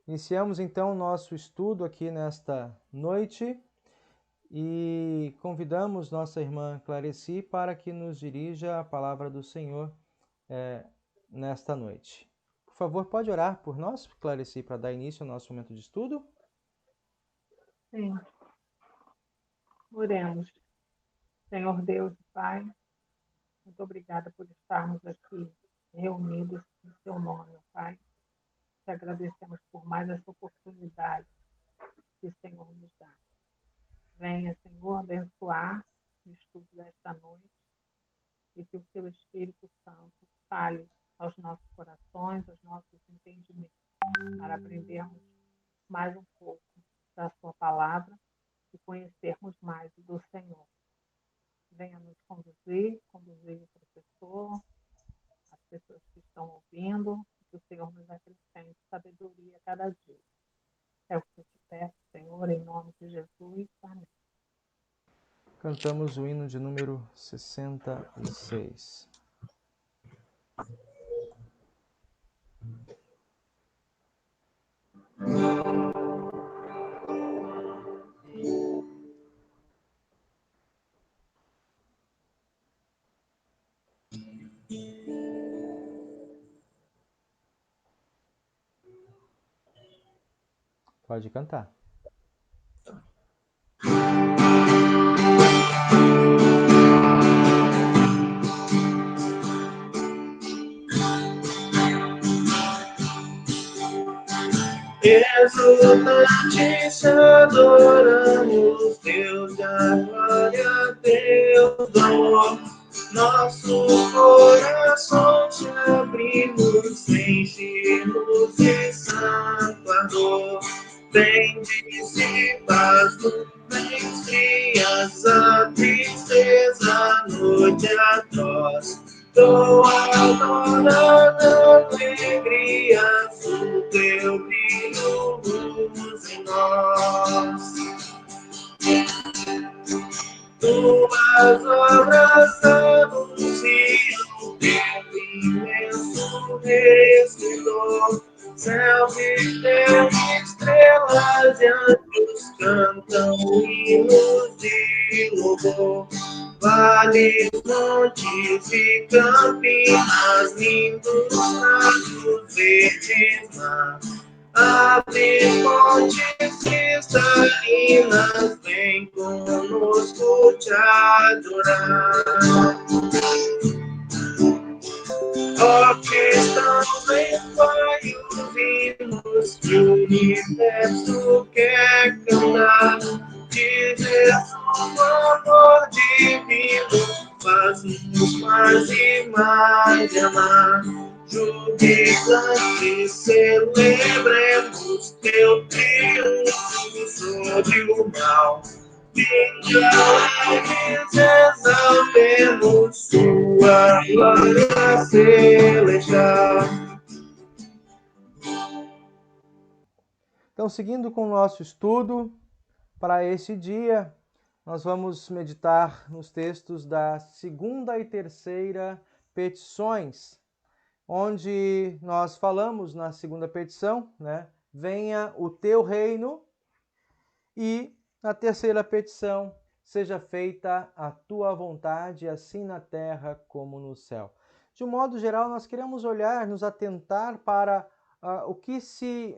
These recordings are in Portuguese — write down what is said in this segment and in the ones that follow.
Iniciamos então o nosso estudo aqui nesta noite e convidamos nossa irmã Clareci para que nos dirija a palavra do Senhor nesta noite. Por favor, pode orar por nós, Clareci, para dar início ao nosso momento de estudo? Sim, oremos. Senhor Deus e Pai, muito obrigada por estarmos aqui reunidos em Seu nome, Pai. Te agradecemos por mais essa oportunidade que o Senhor nos dá. Venha, Senhor, abençoar o estudo desta noite e que o Seu Espírito Santo fale aos nossos corações, aos nossos entendimentos, para aprendermos mais um pouco da Sua palavra e conhecermos mais do Senhor. Venha nos conduzir o professor, as pessoas que estão ouvindo, que o Senhor nos acrescente sabedoria a cada dia. É o que eu te peço, Senhor, em nome de Jesus. Amém. Cantamos o hino de número 66. Pode cantar. Exultantes adoramos, Deus da glória, Deus do amor. Nosso coração te abrimos, enche-nos de santo ardor. Bendize as nuvens frias, a tristeza, a noite atroz. Tua dona alegrias, o teu brilho luz em nós. Tuas obras anunciam teu imenso resplendor. Céus e terra, estrelas e anjos cantam hinos de louvor. Vales, montes e campinas, lindos prados verdes mar. Abre fontes cristalinas, vem conosco te adorar. Ó cristãos, em Pai os hinos que o universo quer cantar. De Jesus, o amor divino, faz-nos mais e mais amar. Jubilantes celebremos teu triunfo sobre o mal. Vinde alegres, exaltemos sua glória celestial. Então, seguindo com o nosso estudo, para este dia, nós vamos meditar nos textos da segunda e terceira petições, onde nós falamos na segunda petição, né? Venha o teu reino, e na terceira petição, seja feita a tua vontade, assim na terra como no céu. De um modo geral, nós queremos olhar, nos atentar para o que se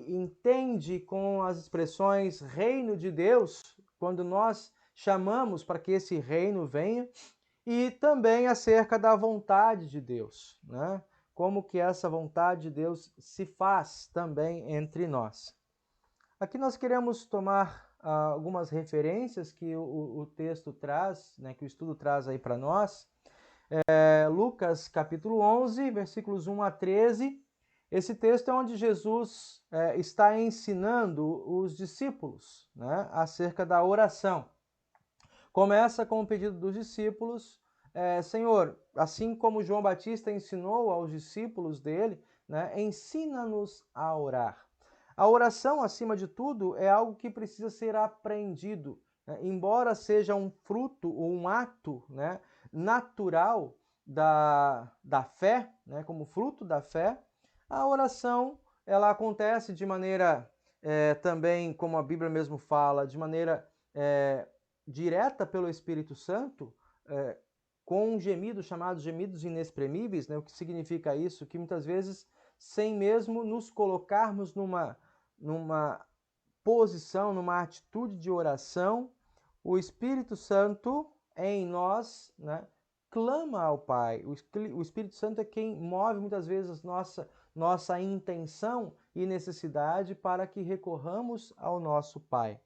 entende com as expressões reino de Deus, quando nós chamamos para que esse reino venha, e também acerca da vontade de Deus, né? Como que essa vontade de Deus se faz também entre nós. Aqui nós queremos tomar algumas referências que o texto traz, né, que o estudo traz aí para nós. Lucas capítulo 11, versículos 1 a 13. Esse texto é onde Jesus está ensinando os discípulos, né, acerca da oração. Começa com o pedido dos discípulos, Senhor, assim como João Batista ensinou aos discípulos dele, né, ensina-nos a orar. A oração, acima de tudo, é algo que precisa ser aprendido, né? Embora seja um fruto ou um ato, né, natural da fé, né, como fruto da fé, a oração ela acontece de maneira também, como a Bíblia mesmo fala, de maneira direta pelo Espírito Santo, com gemidos chamados gemidos inexprimíveis, né? O que significa isso? Que muitas vezes, sem mesmo nos colocarmos numa posição, numa atitude de oração, o Espírito Santo em nós, né, clama ao Pai. O Espírito Santo é quem move muitas vezes nossa intenção e necessidade para que recorramos ao nosso Pai.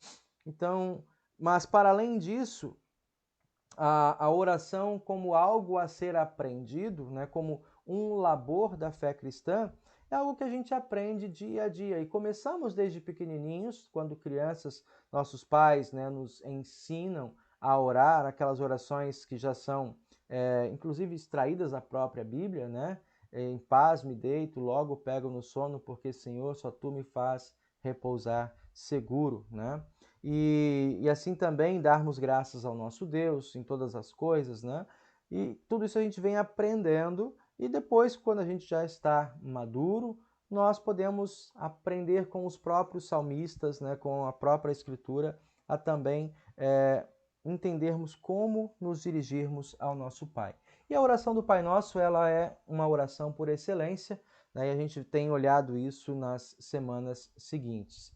Então, mas para além disso, a oração como algo a ser aprendido, né, como um labor da fé cristã, é algo que a gente aprende dia a dia. E começamos desde pequenininhos, quando crianças, nossos pais, né, nos ensinam a orar, aquelas orações que já são, inclusive, extraídas da própria Bíblia, né? Em paz me deito, logo pego no sono, porque, Senhor, só Tu me faz repousar seguro, né? E assim também darmos graças ao nosso Deus em todas as coisas, né? E tudo isso a gente vem aprendendo e depois, quando a gente já está maduro, nós podemos aprender com os próprios salmistas, né, com a própria Escritura, a também entendermos como nos dirigirmos ao nosso Pai. E a oração do Pai Nosso, ela é uma oração por excelência, né, e a gente tem olhado isso nas semanas seguintes.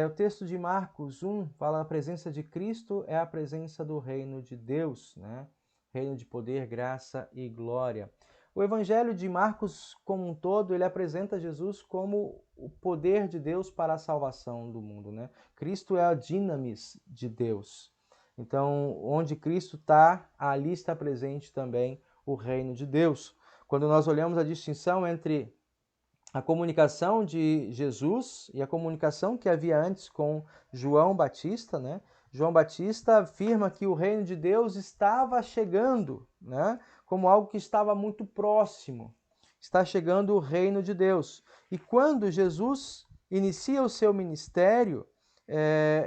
O texto de Marcos 1 fala: a presença de Cristo é a presença do reino de Deus, né? Reino de poder, graça e glória. O Evangelho de Marcos, como um todo, ele apresenta Jesus como o poder de Deus para a salvação do mundo, né? Cristo é a dinamis de Deus. Então, onde Cristo está, ali está presente também o reino de Deus. Quando nós olhamos a distinção entre a comunicação de Jesus e a comunicação que havia antes com João Batista, né? João Batista afirma que o reino de Deus estava chegando, né? Como algo que estava muito próximo. Está chegando o reino de Deus. E quando Jesus inicia o seu ministério,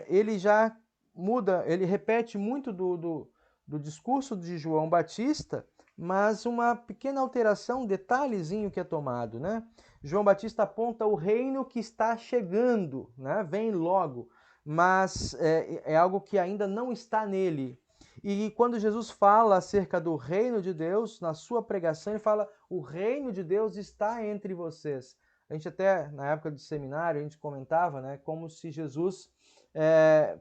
ele já muda, ele repete muito do discurso de João Batista, mas uma pequena alteração, um detalhezinho que é tomado, né? João Batista aponta o reino que está chegando, né? Vem logo, mas é algo que ainda não está nele. E quando Jesus fala acerca do reino de Deus, na sua pregação, ele fala: o reino de Deus está entre vocês. A gente até, na época do seminário, a gente comentava, né, como se Jesus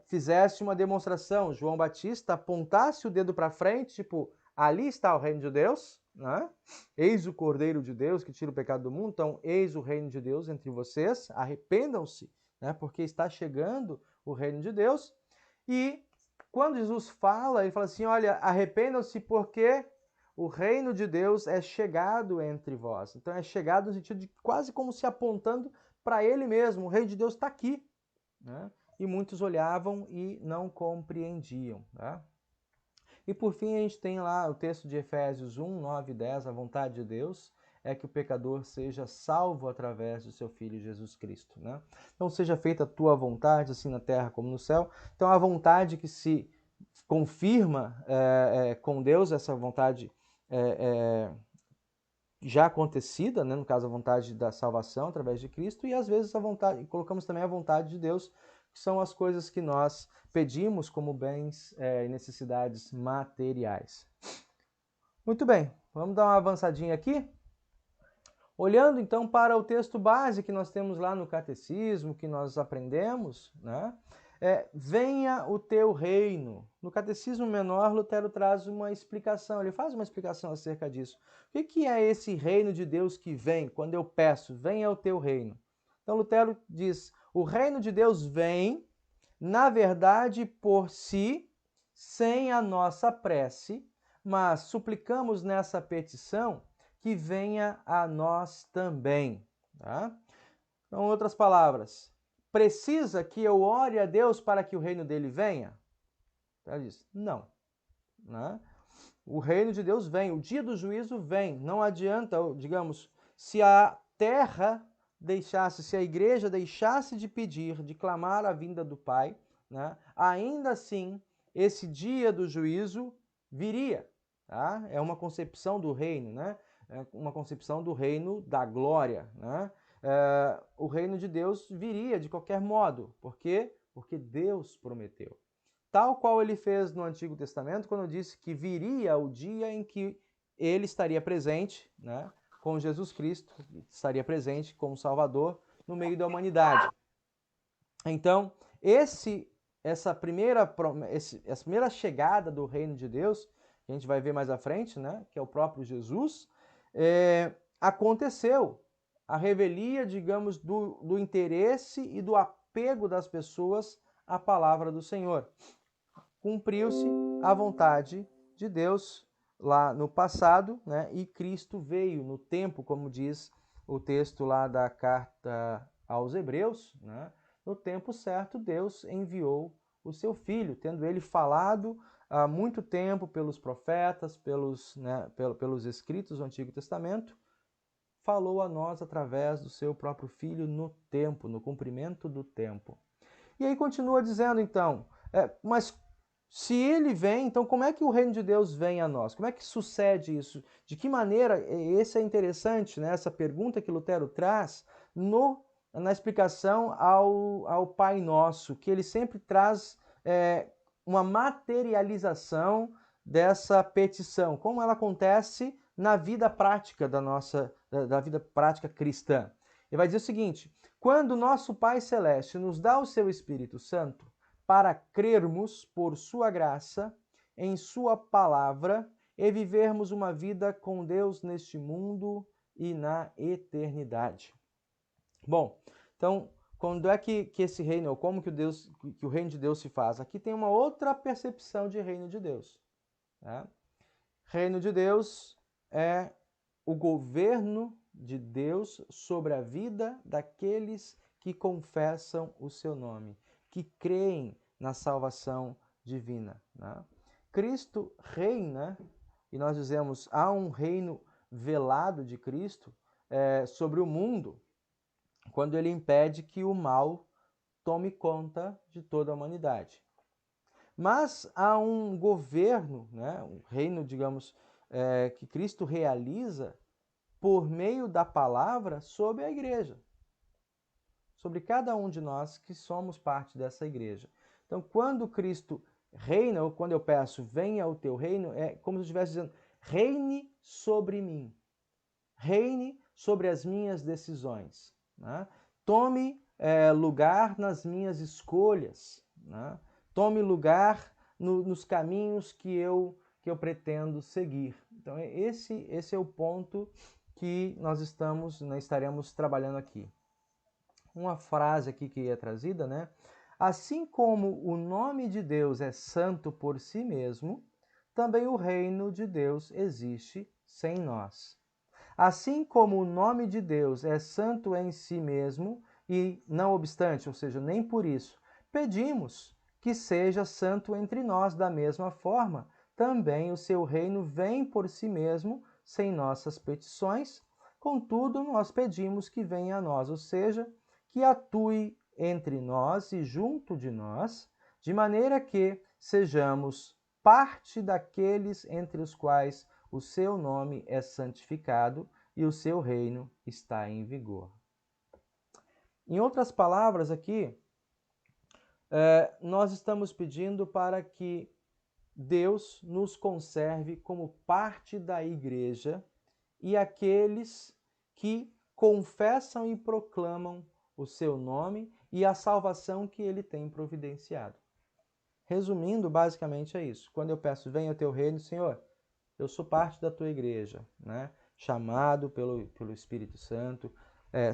fizesse uma demonstração. João Batista apontasse o dedo para frente, tipo, ali está o reino de Deus, né? Eis o Cordeiro de Deus que tira o pecado do mundo, então eis o reino de Deus entre vocês, arrependam-se, né? Porque está chegando o reino de Deus. E quando Jesus fala, ele fala assim: olha, arrependam-se porque o reino de Deus é chegado entre vós. Então é chegado no sentido de quase como se apontando para ele mesmo. O reino de Deus está aqui, né? E muitos olhavam e não compreendiam, tá? E por fim a gente tem lá o texto de Efésios 1, 9 e 10, a vontade de Deus é que o pecador seja salvo através do seu Filho Jesus Cristo, né? Então seja feita a tua vontade, assim na terra como no céu. Então a vontade que se confirma com Deus, essa vontade já acontecida, né? No caso a vontade da salvação através de Cristo, e às vezes a vontade, colocamos também a vontade de Deus, que são as coisas que nós pedimos como bens e necessidades materiais. Muito bem, vamos dar uma avançadinha aqui. Olhando então para o texto base que nós temos lá no catecismo, que nós aprendemos, né? Venha o teu reino. No catecismo menor, Lutero traz uma explicação, ele faz uma explicação acerca disso. O que é esse reino de Deus que vem quando eu peço, venha o teu reino? Então Lutero diz: o reino de Deus vem, na verdade, por si, sem a nossa prece, mas suplicamos nessa petição que venha a nós também. Tá? Então, em outras palavras, precisa que eu ore a Deus para que o reino dele venha? Ele diz: não. Né? O reino de Deus vem, o dia do juízo vem. Não adianta, digamos, se a terra deixasse, se a igreja deixasse de pedir, de clamar a vinda do Pai, né? Ainda assim, esse dia do juízo viria. Tá? É uma concepção do reino, né? É uma concepção do reino da glória, né? o reino de Deus viria de qualquer modo. Por quê? Porque Deus prometeu. Tal qual ele fez no Antigo Testamento, quando disse que viria o dia em que ele estaria presente, né, com Jesus Cristo, estaria presente como Salvador no meio da humanidade. Então, essa primeira chegada do reino de Deus, que a gente vai ver mais à frente, né, que é o próprio Jesus, aconteceu. A revelia, digamos, do interesse e do apego das pessoas à palavra do Senhor. Cumpriu-se a vontade de Deus lá no passado, né, e Cristo veio no tempo, como diz o texto lá da carta aos Hebreus, né, no tempo certo Deus enviou o seu Filho, tendo ele falado há muito tempo pelos profetas, pelos escritos do Antigo Testamento, falou a nós através do seu próprio Filho no tempo, no cumprimento do tempo. E aí continua dizendo então, mas se ele vem, então como é que o reino de Deus vem a nós? Como é que sucede isso? De que maneira? Esse é interessante, né? Essa pergunta que Lutero traz na explicação ao Pai Nosso, que ele sempre traz uma materialização dessa petição, como ela acontece na vida prática da vida prática cristã. Ele vai dizer o seguinte: quando nosso Pai Celeste nos dá o seu Espírito Santo para crermos por sua graça em sua palavra e vivermos uma vida com Deus neste mundo e na eternidade. Bom, então, quando é que esse reino, ou como que o reino de Deus se faz? Aqui tem uma outra percepção de reino de Deus. Tá? Reino de Deus é o governo de Deus sobre a vida daqueles que confessam o seu nome, que creem na salvação divina. Né? Cristo reina, e nós dizemos, há um reino velado de Cristo sobre o mundo, quando ele impede que o mal tome conta de toda a humanidade. Mas há um governo, né, um reino, digamos, que Cristo realiza por meio da palavra sobre a igreja, sobre cada um de nós que somos parte dessa igreja. Então, quando Cristo reina, ou quando eu peço, venha o teu reino, é como se eu estivesse dizendo, reine sobre mim, reine sobre as minhas decisões, né? Tome lugar nas minhas escolhas, né? Tome lugar nos caminhos que eu pretendo seguir. Então, esse é o ponto que nós estaremos trabalhando aqui. Uma frase aqui que é trazida, né? Assim como o nome de Deus é santo por si mesmo, também o reino de Deus existe sem nós. Assim como o nome de Deus é santo em si mesmo, e não obstante, ou seja, nem por isso, pedimos que seja santo entre nós da mesma forma, também o seu reino vem por si mesmo, sem nossas petições, contudo, nós pedimos que venha a nós, ou seja, que atue entre nós e junto de nós, de maneira que sejamos parte daqueles entre os quais o seu nome é santificado e o seu reino está em vigor. Em outras palavras aqui, nós estamos pedindo para que Deus nos conserve como parte da igreja e aqueles que confessam e proclamam o seu nome e a salvação que ele tem providenciado. Resumindo, basicamente é isso. Quando eu peço, venha o teu reino, Senhor, eu sou parte da tua igreja, né? Chamado pelo Espírito Santo,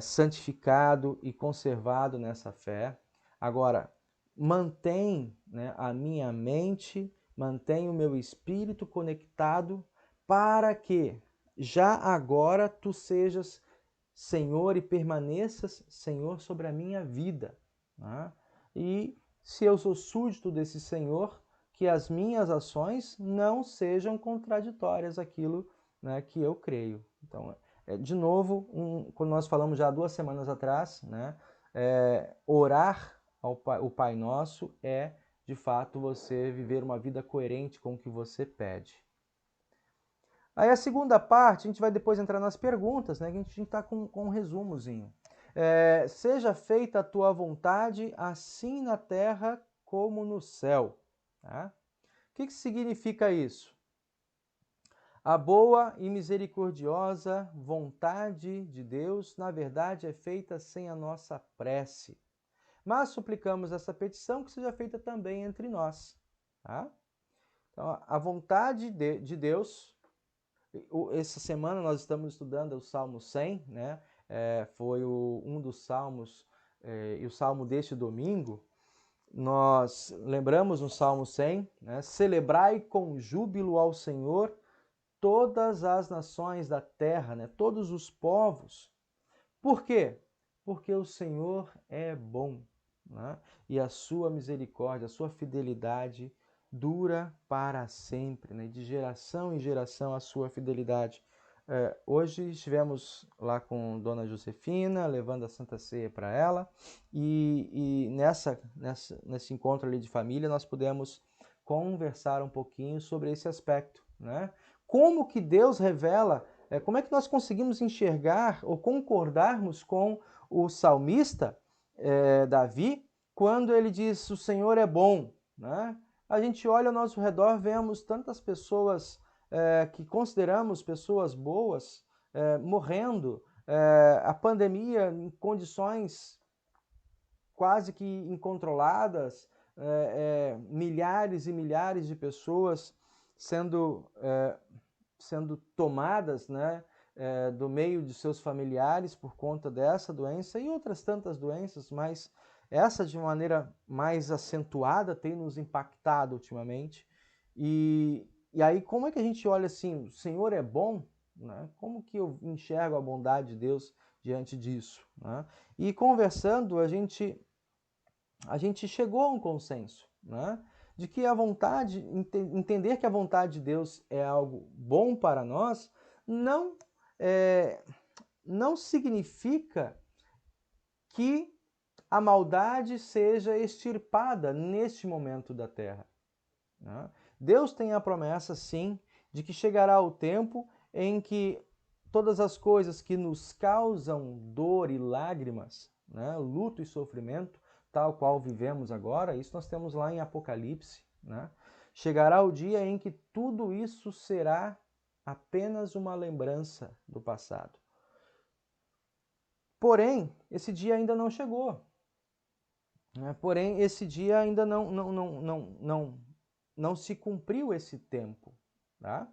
santificado e conservado nessa fé. Agora, mantém, né, a minha mente, mantém o meu espírito conectado para que já agora tu sejas Senhor e permaneças Senhor sobre a minha vida. Né? E se eu sou súdito desse Senhor, que as minhas ações não sejam contraditórias àquilo, né, que eu creio. Então, de novo, quando nós falamos já 2 semanas atrás, né, orar o Pai Nosso é, de fato, você viver uma vida coerente com o que você pede. Aí a segunda parte, a gente vai depois entrar nas perguntas, né, que a gente está com um resumozinho. seja feita a tua vontade, assim na terra como no céu. Tá? O que significa isso? A boa e misericordiosa vontade de Deus, na verdade, é feita sem a nossa prece. Mas suplicamos essa petição que seja feita também entre nós. Tá? Então, a vontade de Deus, essa semana nós estamos estudando o Salmo 100, né? Foi um dos salmos, e o salmo deste domingo, nós lembramos no Salmo 100, né? Celebrai com júbilo ao Senhor todas as nações da terra, né? Todos os povos. Por quê? Porque o Senhor é bom, né? E a sua misericórdia, a sua fidelidade dura para sempre, né? De geração em geração a sua fidelidade. Hoje estivemos lá com Dona Josefina, levando a Santa Ceia para ela, e nesse encontro ali de família nós pudemos conversar um pouquinho sobre esse aspecto, né? Como que Deus revela, como é que nós conseguimos enxergar ou concordarmos com o salmista Davi, quando ele diz o Senhor é bom, né? A gente olha ao nosso redor, vemos tantas pessoas que consideramos pessoas boas morrendo, a pandemia em condições quase que incontroladas, milhares e milhares de pessoas sendo tomadas, né, do meio de seus familiares por conta dessa doença e outras tantas doenças, mas essa de maneira mais acentuada tem nos impactado ultimamente. E aí como é que a gente olha assim, o Senhor é bom, né? Como que eu enxergo a bondade de Deus diante disso, né? E conversando, a gente chegou a um consenso, né? De que a vontade, entender que a vontade de Deus é algo bom para nós, não significa que a maldade seja extirpada neste momento da terra, né? Deus tem a promessa, sim, de que chegará o tempo em que todas as coisas que nos causam dor e lágrimas, né, luto e sofrimento, tal qual vivemos agora, isso nós temos lá em Apocalipse, né? Chegará o dia em que tudo isso será apenas uma lembrança do passado. Porém, esse dia ainda não chegou, né? Porém, esse dia ainda não se cumpriu esse tempo, tá?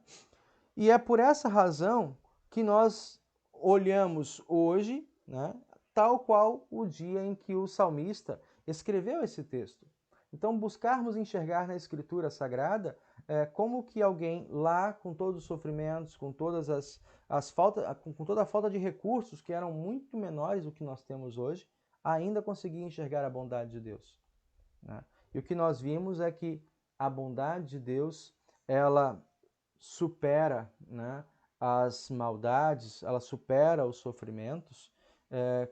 E é por essa razão que nós olhamos hoje, né, tal qual o dia em que o salmista escreveu esse texto. Então, buscarmos enxergar na Escritura Sagrada como que alguém lá, com todos os sofrimentos, com todas as faltas, com toda a falta de recursos que eram muito menores do que nós temos hoje, ainda conseguia enxergar a bondade de Deus, né? E o que nós vimos é que a bondade de Deus, ela supera, né, as maldades, ela supera os sofrimentos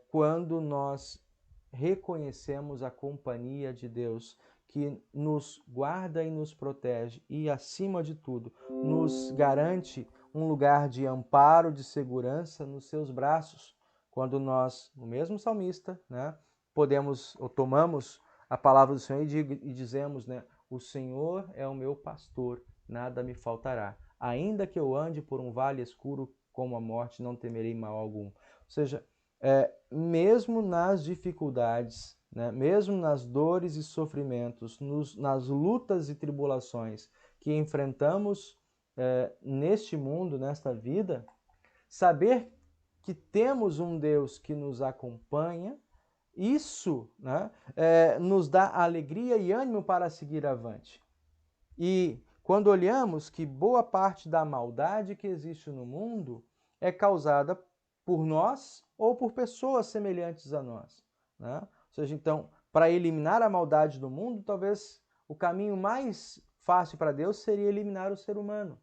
quando nós reconhecemos a companhia de Deus, que nos guarda e nos protege e, acima de tudo, nos garante um lugar de amparo, de segurança nos seus braços. Quando nós, no mesmo salmista, né, podemos ou tomamos a palavra do Senhor e dizemos, né, o Senhor é o meu pastor, nada me faltará. Ainda que eu ande por um vale escuro como a morte, não temerei mal algum. Ou seja, mesmo nas dificuldades, né, mesmo nas dores e sofrimentos, nas lutas e tribulações que enfrentamos neste mundo, nesta vida, saber que temos um Deus que nos acompanha, isso, né, nos dá alegria e ânimo para seguir avante. E quando olhamos que boa parte da maldade que existe no mundo é causada por nós ou por pessoas semelhantes a nós, né? Ou seja, então, para eliminar a maldade do mundo, talvez o caminho mais fácil para Deus seria eliminar o ser humano.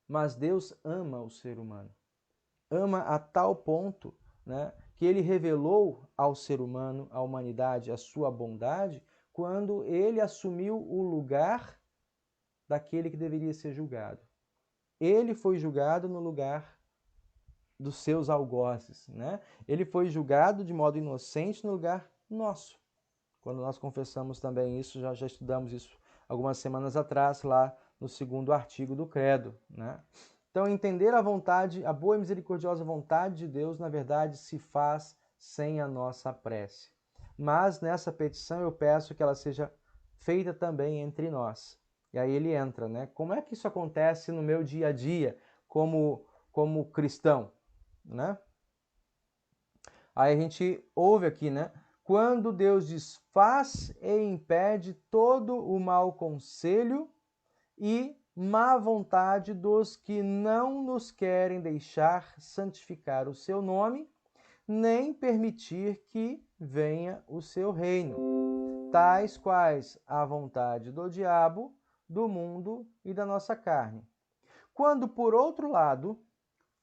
Mas Deus ama o ser humano. Ama a tal ponto, né, que ele revelou ao ser humano, à humanidade, a sua bondade, quando ele assumiu o lugar daquele que deveria ser julgado. Ele foi julgado no lugar dos seus algozes, né? Ele foi julgado de modo inocente no lugar nosso. Quando nós confessamos também isso, já estudamos isso algumas semanas atrás, lá no segundo artigo do Credo, né? Então, entender a vontade, a boa e misericordiosa vontade de Deus, na verdade, se faz sem a nossa prece. Mas nessa petição eu peço que ela seja feita também entre nós. E aí ele entra, né? Como é que isso acontece no meu dia a dia como cristão, né? Aí a gente ouve aqui, né? Quando Deus desfaz e impede todo o mau conselho e má vontade dos que não nos querem deixar santificar o seu nome, nem permitir que venha o seu reino, tais quais a vontade do diabo, do mundo e da nossa carne. Quando, por outro lado,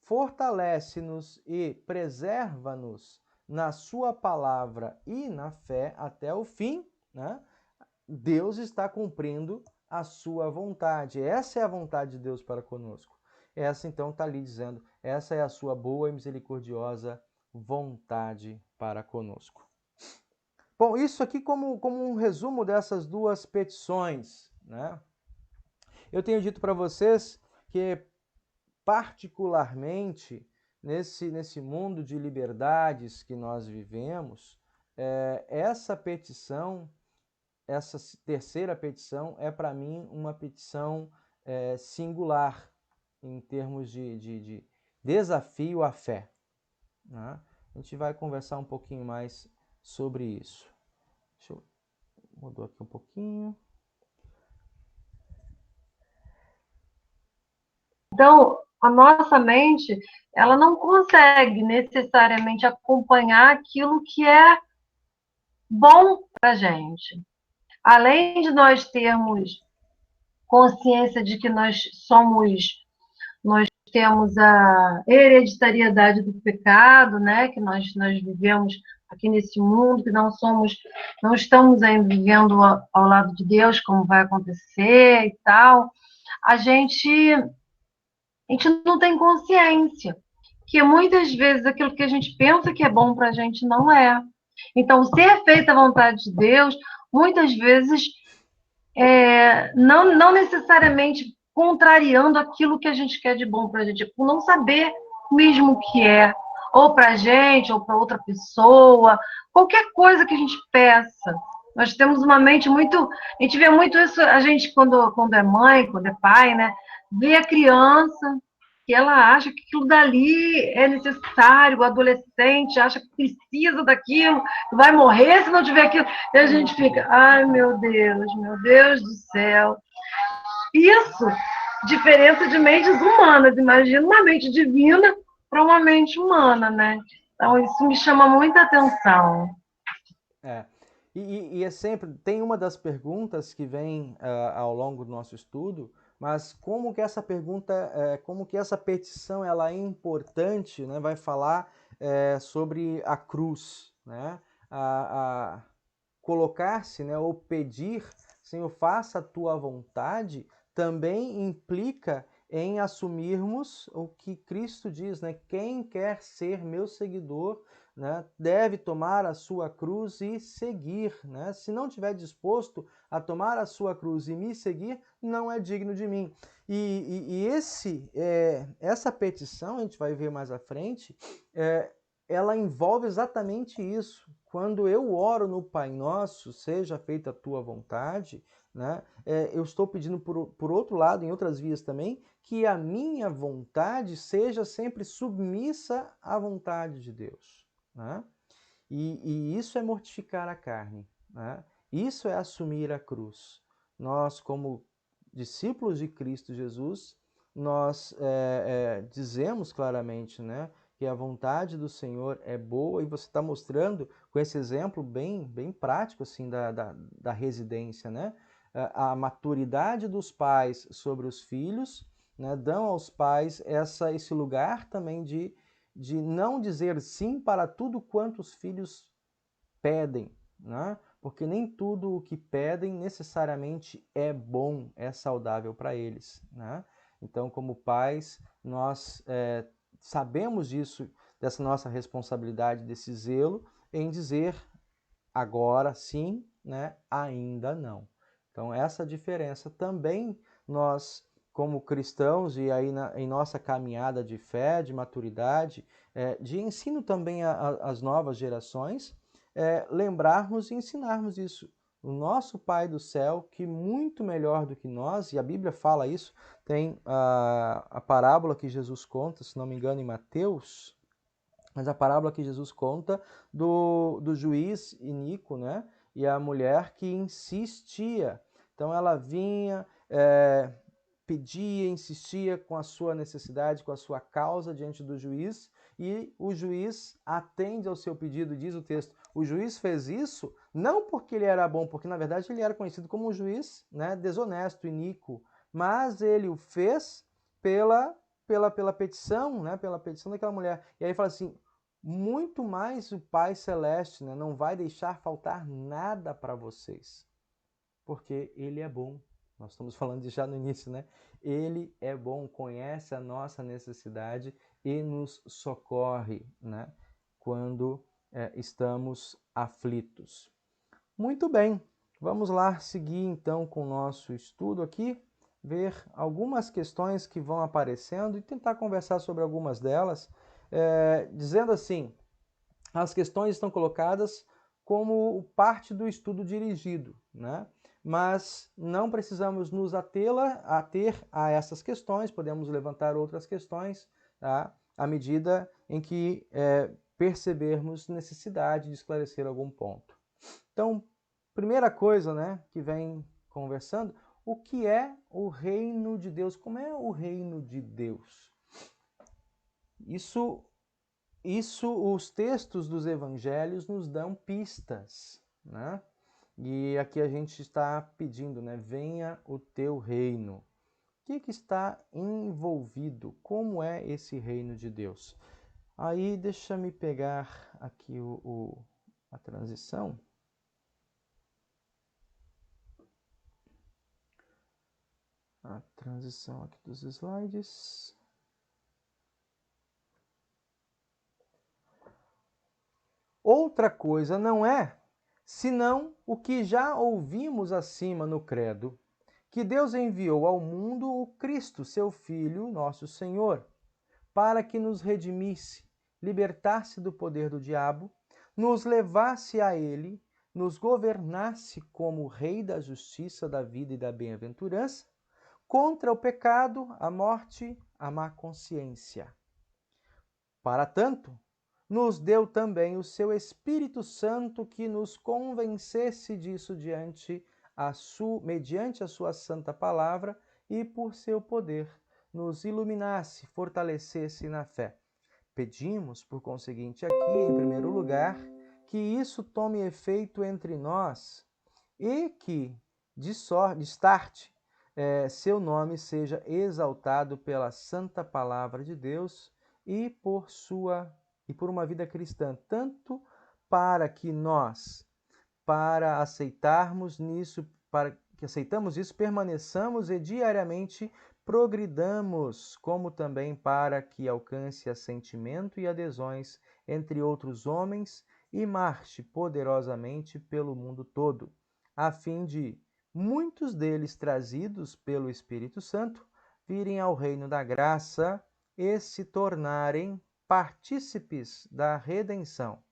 fortalece-nos e preserva-nos na sua palavra e na fé até o fim, né? Deus está cumprindo a sua vontade. Essa é a vontade de Deus para conosco. Essa, então, está ali dizendo, essa é a sua boa e misericordiosa vontade para conosco. Bom, isso aqui como um resumo dessas duas petições, né? Eu tenho dito para vocês que, particularmente, nesse mundo de liberdades que nós vivemos, essa petição, essa terceira petição, é para mim uma petição singular em termos de desafio à fé, né? A gente vai conversar um pouquinho mais sobre isso. Deixa eu mudar aqui um pouquinho. Então, a nossa mente, ela não consegue necessariamente acompanhar aquilo que é bom para a gente. Além de nós termos consciência de que nós temos a hereditariedade do pecado, né? Que nós vivemos aqui nesse mundo, que não estamos ainda vivendo ao lado de Deus, como vai acontecer e tal. A gente não tem consciência que muitas vezes aquilo que a gente pensa que é bom para a gente não é. Então, ser feita a vontade de Deus, muitas vezes, não necessariamente contrariando aquilo que a gente quer de bom para a gente, por não saber mesmo o que é, ou para a gente, ou para outra pessoa, qualquer coisa que a gente peça. Nós temos uma mente muito. A gente vê muito isso, a gente, quando é mãe, quando é pai, né? Vê a criança, que ela acha que aquilo dali é necessário, o adolescente acha que precisa daquilo, vai morrer se não tiver aquilo. E a gente fica, ai meu Deus do céu. Isso, diferença de mentes humanas. Imagina uma mente divina para uma mente humana, né? Então, isso me chama muita atenção. E é sempre, tem uma das perguntas que vem ao longo do nosso estudo, mas como que essa pergunta, como que essa petição ela é importante, né? Vai falar sobre a cruz, né? A colocar-se, né? Ou pedir, Senhor, faça a tua vontade, também implica em assumirmos o que Cristo diz, né? Quem quer ser meu seguidor, né, deve tomar a sua cruz e seguir, né? Se não estiver disposto a tomar a sua cruz e me seguir, não é digno de mim. Essa petição, a gente vai ver mais à frente, ela envolve exatamente isso. Quando eu oro no Pai Nosso, seja feita a tua vontade, né, eu estou pedindo, por outro lado, em outras vias também, que a minha vontade seja sempre submissa à vontade de Deus, né? E isso é mortificar a carne, né? Isso é assumir a cruz. Nós, como discípulos de Cristo Jesus, nós dizemos claramente, né, que a vontade do Senhor é boa, e você está mostrando com esse exemplo bem prático assim, da residência, né? A maturidade dos pais sobre os filhos, né, dão aos pais esse lugar também de não dizer sim para tudo quanto os filhos pedem, né? Porque nem tudo o que pedem necessariamente é bom, é saudável para eles, né? Então, como pais, nós sabemos disso, dessa nossa responsabilidade, desse zelo em dizer agora sim, né, ainda não. Então essa diferença também nós, como cristãos, e aí em nossa caminhada de fé, de maturidade, de ensino também às novas gerações, lembrarmos e ensinarmos isso. O nosso Pai do céu, que muito melhor do que nós, e a Bíblia fala isso, tem a parábola que Jesus conta, se não me engano, em Mateus, mas a parábola que Jesus conta do juiz iníquo, né? E a mulher que insistia. Então ela vinha, pedia, insistia com a sua necessidade, com a sua causa diante do juiz, e o juiz atende ao seu pedido, diz o texto. O juiz fez isso não porque ele era bom, porque na verdade ele era conhecido como um juiz, né, desonesto, iníquo, mas ele o fez pela petição, né, pela petição daquela mulher. E aí fala assim, muito mais o Pai Celeste, né, não vai deixar faltar nada para vocês, porque Ele é bom. Nós estamos falando já no início, né? Ele é bom, conhece a nossa necessidade e nos socorre, né, quando estamos aflitos. Muito bem, vamos lá seguir então com o nosso estudo aqui, ver algumas questões que vão aparecendo e tentar conversar sobre algumas delas, dizendo assim, as questões estão colocadas como parte do estudo dirigido, né? Mas não precisamos nos ater a essas questões, podemos levantar outras questões, tá? À medida em que percebermos necessidade de esclarecer algum ponto. Então, primeira coisa, né, que vem conversando, o que é o reino de Deus? Como é o reino de Deus? Isso os textos dos evangelhos nos dão pistas, né? E aqui a gente está pedindo, né? Venha o teu reino. O que está envolvido? Como é esse reino de Deus? Aí deixa-me pegar aqui a transição. A transição aqui dos slides. Outra coisa não é senão o que já ouvimos acima no credo, que Deus enviou ao mundo o Cristo, seu Filho, nosso Senhor, para que nos redimisse, libertasse do poder do diabo, nos levasse a Ele, nos governasse como Rei da justiça, da vida e da bem-aventurança, contra o pecado, a morte, a má consciência. Para tanto, nos deu também o seu Espírito Santo que nos convencesse disso mediante a sua santa palavra e por seu poder nos iluminasse, fortalecesse na fé. Pedimos, por conseguinte, aqui, em primeiro lugar, que isso tome efeito entre nós e que, de start, seu nome seja exaltado pela santa palavra de Deus e por uma vida cristã, tanto para que nós, para aceitarmos isso, permaneçamos e diariamente progridamos, como também para que alcance assentimento e adesões entre outros homens e marche poderosamente pelo mundo todo, a fim de muitos deles trazidos pelo Espírito Santo virem ao reino da graça e se tornarem partícipes da redenção,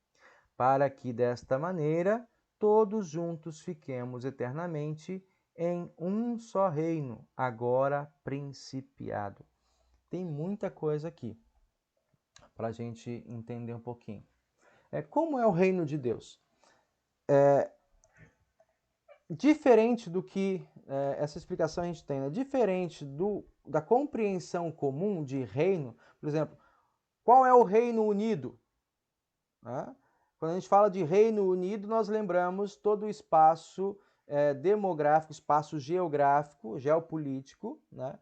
para que desta maneira todos juntos fiquemos eternamente em um só reino, agora principiado. Tem muita coisa aqui para a gente entender um pouquinho. Como é o reino de Deus? Diferente do que essa explicação a gente tem, né? Diferente da compreensão comum de reino, por exemplo, qual é o Reino Unido? Quando a gente fala de Reino Unido, nós lembramos todo o espaço demográfico, espaço geográfico, geopolítico, né?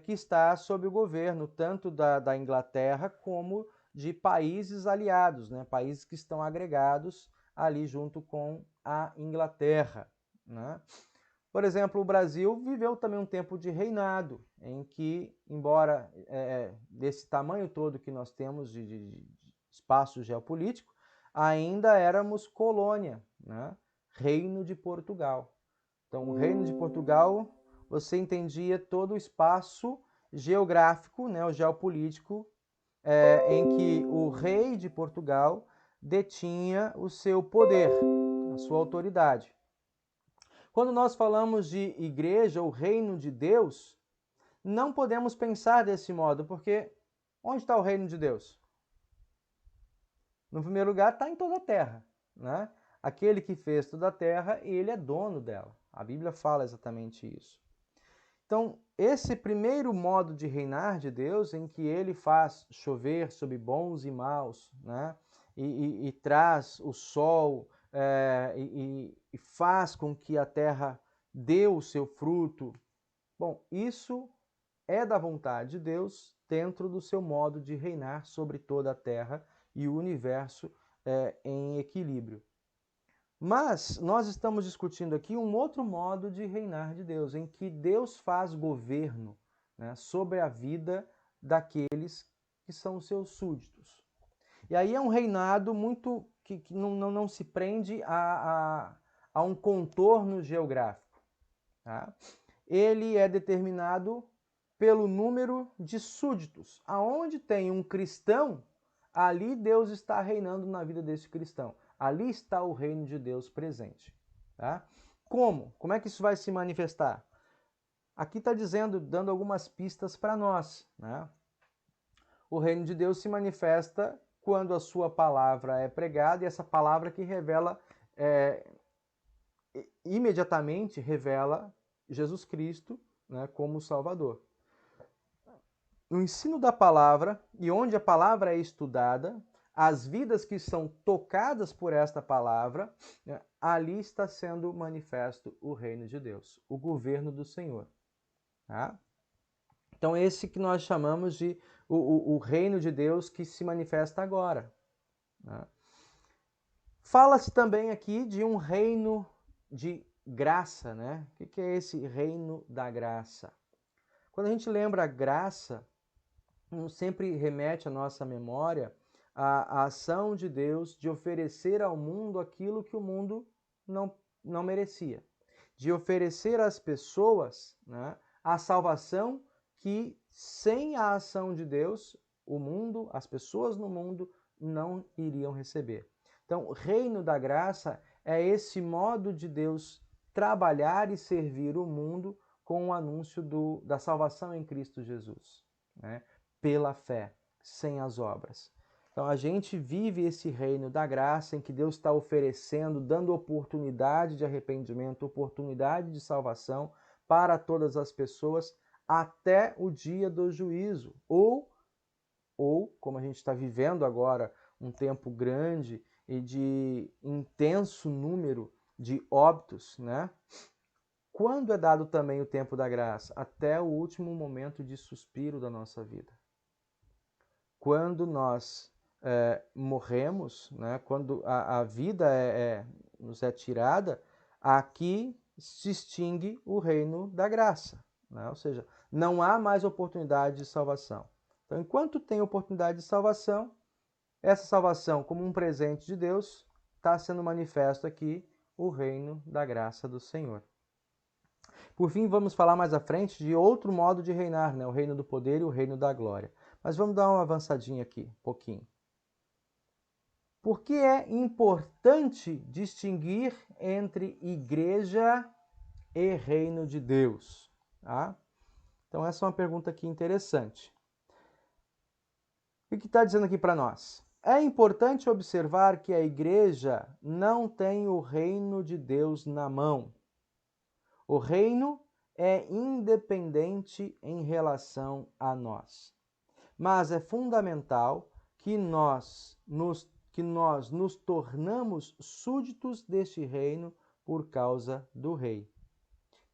Que está sob o governo tanto da Inglaterra como de países aliados, né? Países que estão agregados ali junto com a Inglaterra, né? Por exemplo, o Brasil viveu também um tempo de reinado, em que, embora desse tamanho todo que nós temos de espaço geopolítico, ainda éramos colônia, né? Reino de Portugal. Então, o Reino de Portugal, você entendia todo o espaço geográfico, né, o geopolítico, em que o rei de Portugal detinha o seu poder, a sua autoridade. Quando nós falamos de igreja, o reino de Deus, não podemos pensar desse modo, porque onde está o reino de Deus? No primeiro lugar, está em toda a terra, né? Aquele que fez toda a terra, ele é dono dela. A Bíblia fala exatamente isso. Então, esse primeiro modo de reinar de Deus, em que ele faz chover sobre bons e maus, né? E traz o sol e faz com que a terra dê o seu fruto. Bom, isso é da vontade de Deus dentro do seu modo de reinar sobre toda a terra e o universo em equilíbrio. Mas nós estamos discutindo aqui um outro modo de reinar de Deus, em que Deus faz governo, né, sobre a vida daqueles que são seus súditos. E aí é um reinado muito que não se prende a um contorno geográfico. Tá? Ele é determinado pelo número de súditos. Aonde tem um cristão, ali Deus está reinando na vida desse cristão. Ali está o reino de Deus presente. Tá? Como? Como é que isso vai se manifestar? Aqui está dizendo, dando algumas pistas para nós. Né? O reino de Deus se manifesta quando a sua palavra é pregada, e essa palavra que revela, imediatamente revela Jesus Cristo, né, como Salvador. No ensino da palavra, e onde a palavra é estudada, as vidas que são tocadas por esta palavra, né, ali está sendo manifesto o reino de Deus, o governo do Senhor. Tá? Então, esse que nós chamamos de o reino de Deus que se manifesta agora. Né? Fala-se também aqui de um reino de graça. Né? O que é esse reino da graça? Quando a gente lembra a graça, sempre remete à nossa memória a ação de Deus de oferecer ao mundo aquilo que o mundo não merecia. De oferecer às pessoas, né, a salvação que, sem a ação de Deus, o mundo, as pessoas no mundo, não iriam receber. Então, o reino da graça é esse modo de Deus trabalhar e servir o mundo com o anúncio da salvação em Cristo Jesus, né? Pela fé, sem as obras. Então a gente vive esse reino da graça em que Deus está oferecendo, dando oportunidade de arrependimento, oportunidade de salvação para todas as pessoas até o dia do juízo. Ou como a gente está vivendo agora, um tempo grande e de intenso número de óbitos, né? Quando é dado também o tempo da graça? Até o último momento de suspiro da nossa vida. Quando nós morremos, né, quando a vida nos é tirada, aqui se extingue o reino da graça. Né? Ou seja, não há mais oportunidade de salvação. Então, enquanto tem oportunidade de salvação, essa salvação, como um presente de Deus, está sendo manifesto aqui o reino da graça do Senhor. Por fim, vamos falar mais à frente de outro modo de reinar, né? O reino do poder e o reino da glória. Mas vamos dar uma avançadinha aqui, um pouquinho. Por que é importante distinguir entre igreja e reino de Deus? Tá? Então, essa é uma pergunta aqui interessante. O que está dizendo aqui para nós? É importante observar que a igreja não tem o reino de Deus na mão. O reino é independente em relação a nós. Mas é fundamental que nós nos tornamos súditos deste reino por causa do rei,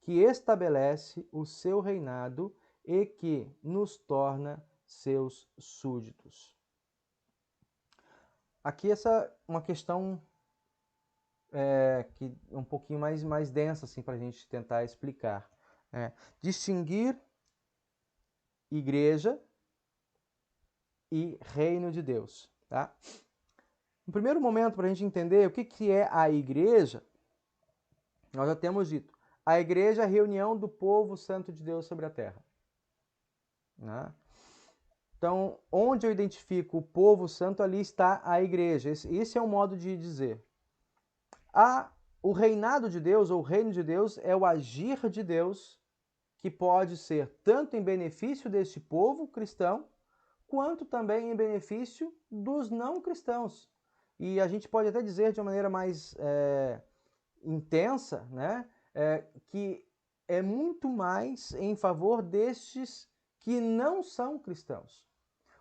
que estabelece o seu reinado e que nos torna seus súditos. Aqui essa é uma questão que é um pouquinho mais densa assim, para a gente tentar explicar. Distinguir igreja e reino de Deus. Tá? No primeiro momento, para a gente entender o que é a igreja, nós já temos dito. A igreja é a reunião do povo santo de Deus sobre a terra. Né? Então, onde eu identifico o povo santo, ali está a igreja. Esse é um modo de dizer. O reinado de Deus, ou o reino de Deus, é o agir de Deus, que pode ser tanto em benefício deste povo cristão, quanto também em benefício dos não cristãos. E a gente pode até dizer de uma maneira mais intensa, né, que é muito mais em favor destes que não são cristãos.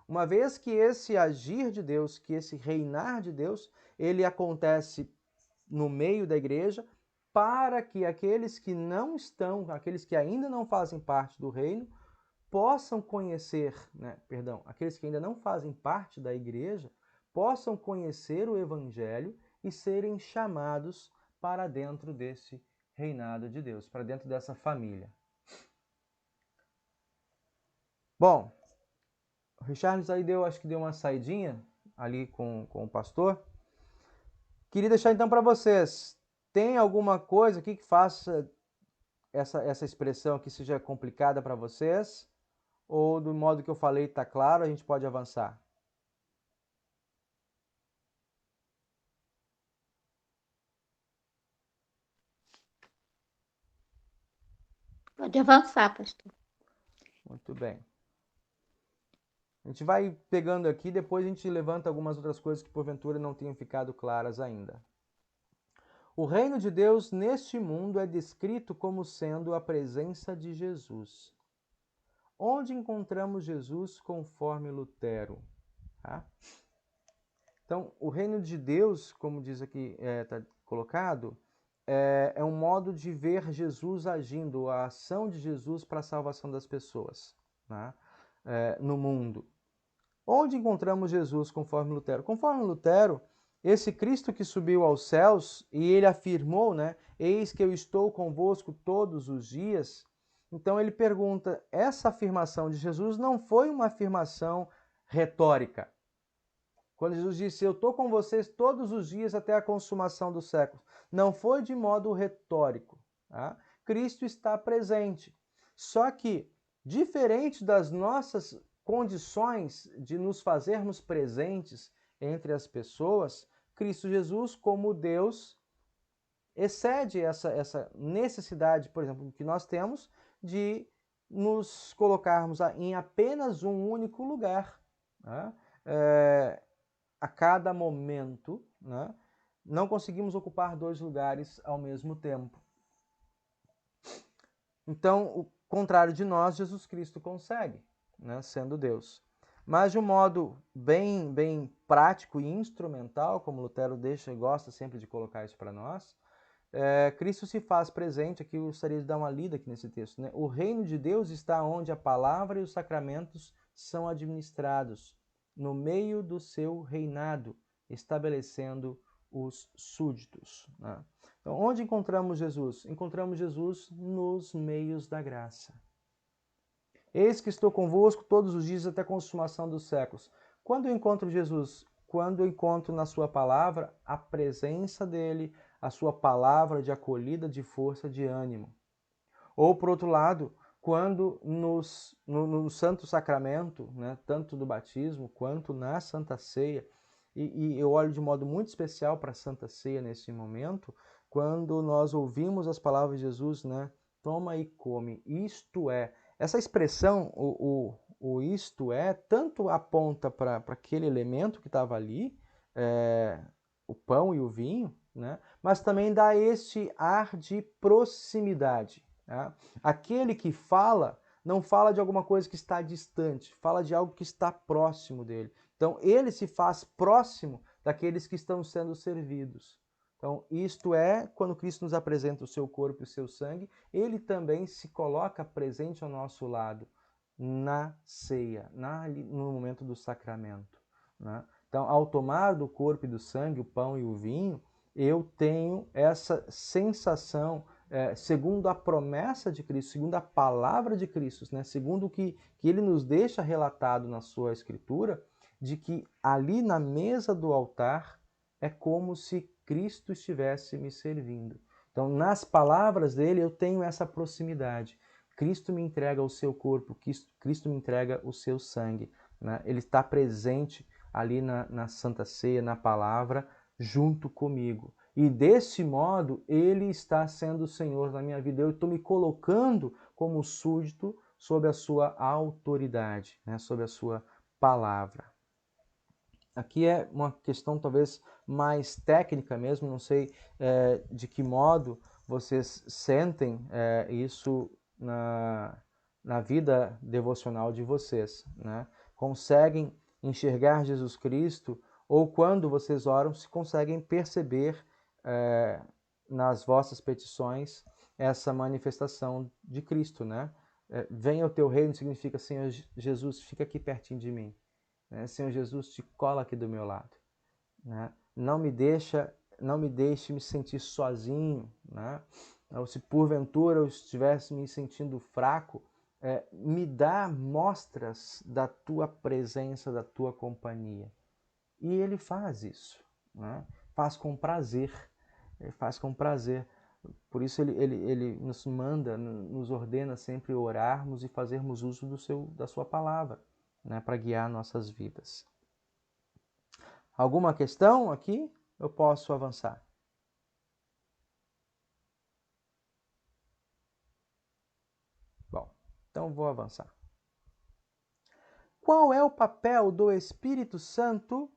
Uma vez que esse agir de Deus, que esse reinar de Deus, ele acontece no meio da igreja, para que aqueles que não estão, aqueles que ainda não fazem parte do reino, possam conhecer, aqueles que ainda não fazem parte da igreja, possam conhecer o evangelho e serem chamados para dentro desse reinado de Deus, para dentro dessa família. Bom, o Richards aí acho que deu uma saidinha ali com o pastor. Queria deixar então para vocês, tem alguma coisa aqui que faça essa expressão aqui seja complicada para vocês? Ou do modo que eu falei está claro, a gente pode avançar? Pode avançar, pastor. Muito bem. A gente vai pegando aqui, depois a gente levanta algumas outras coisas que porventura não tenham ficado claras ainda. O reino de Deus neste mundo é descrito como sendo a presença de Jesus. Onde encontramos Jesus conforme Lutero? Tá? Então, o reino de Deus, como diz aqui, está colocado, é um modo de ver Jesus agindo, a ação de Jesus para a salvação das pessoas, né? No mundo. Onde encontramos Jesus conforme Lutero? Conforme Lutero, esse Cristo que subiu aos céus e ele afirmou, eis que eu estou convosco todos os dias. Então ele pergunta, essa afirmação de Jesus não foi uma afirmação retórica. Quando Jesus disse, eu estou com vocês todos os dias até a consumação dos séculos, não foi de modo retórico. Tá? Cristo está presente. Só que, diferente das nossas condições de nos fazermos presentes entre as pessoas, Cristo Jesus, como Deus, excede essa necessidade, por exemplo, que nós temos de nos colocarmos em apenas um único lugar. Né? A cada momento, né? Não conseguimos ocupar dois lugares ao mesmo tempo. Então, o contrário de nós, Jesus Cristo consegue, né? Sendo Deus. Mas de um modo bem prático e instrumental, como Lutero deixa e gosta sempre de colocar isso para nós, Cristo se faz presente, aqui eu gostaria de dar uma lida aqui nesse texto, né? O reino de Deus está onde a palavra e os sacramentos são administrados, no meio do seu reinado, estabelecendo os súditos. Né? Então, onde encontramos Jesus? Encontramos Jesus nos meios da graça. Eis que estou convosco todos os dias até a consumação dos séculos. Quando eu encontro Jesus? Quando eu encontro na sua palavra a presença dele, a sua palavra de acolhida, de força, de ânimo. Ou, por outro lado, quando no Santo Sacramento, né, tanto do batismo quanto na Santa Ceia, e eu olho de modo muito especial para a Santa Ceia nesse momento, quando nós ouvimos as palavras de Jesus, né, toma e come, isto é. Essa expressão, o isto é, tanto aponta para aquele elemento que estava ali, o pão e o vinho, né, mas também dá este ar de proximidade. Tá? Aquele que fala, não fala de alguma coisa que está distante, fala de algo que está próximo dele. Então, ele se faz próximo daqueles que estão sendo servidos. Então, isto é, quando Cristo nos apresenta o seu corpo e o seu sangue, ele também se coloca presente ao nosso lado na ceia, no momento do sacramento. Né? Então, ao tomar do corpo e do sangue, o pão e o vinho, eu tenho essa sensação, segundo a promessa de Cristo, segundo a palavra de Cristo, né? Segundo o que ele nos deixa relatado na sua Escritura, de que ali na mesa do altar é como se Cristo estivesse me servindo. Então, nas palavras dele, eu tenho essa proximidade. Cristo me entrega o seu corpo, Cristo me entrega o seu sangue, né? Ele está presente ali na Santa Ceia, na palavra, junto comigo. E desse modo, ele está sendo o Senhor na minha vida. Eu estou me colocando como súdito sob a sua autoridade, né? Sob a sua palavra. Aqui é uma questão talvez mais técnica mesmo, não sei de que modo vocês sentem isso na vida devocional de vocês, né? Conseguem enxergar Jesus Cristo, ou quando vocês oram, se conseguem perceber nas vossas petições essa manifestação de Cristo, né? Venha o teu reino significa, Senhor Jesus, fica aqui pertinho de mim. Senhor Jesus, te cola aqui do meu lado, né? Não me deixe me sentir sozinho, né? Ou se porventura eu estivesse me sentindo fraco, me dá mostras da tua presença, da tua companhia. E ele faz isso, né? Faz com prazer, ele faz com prazer. Por isso ele nos manda, nos ordena sempre orarmos e fazermos uso da sua palavra, né, para guiar nossas vidas. Alguma questão aqui? Eu posso avançar. Bom, então vou avançar. Qual é o papel do Espírito Santo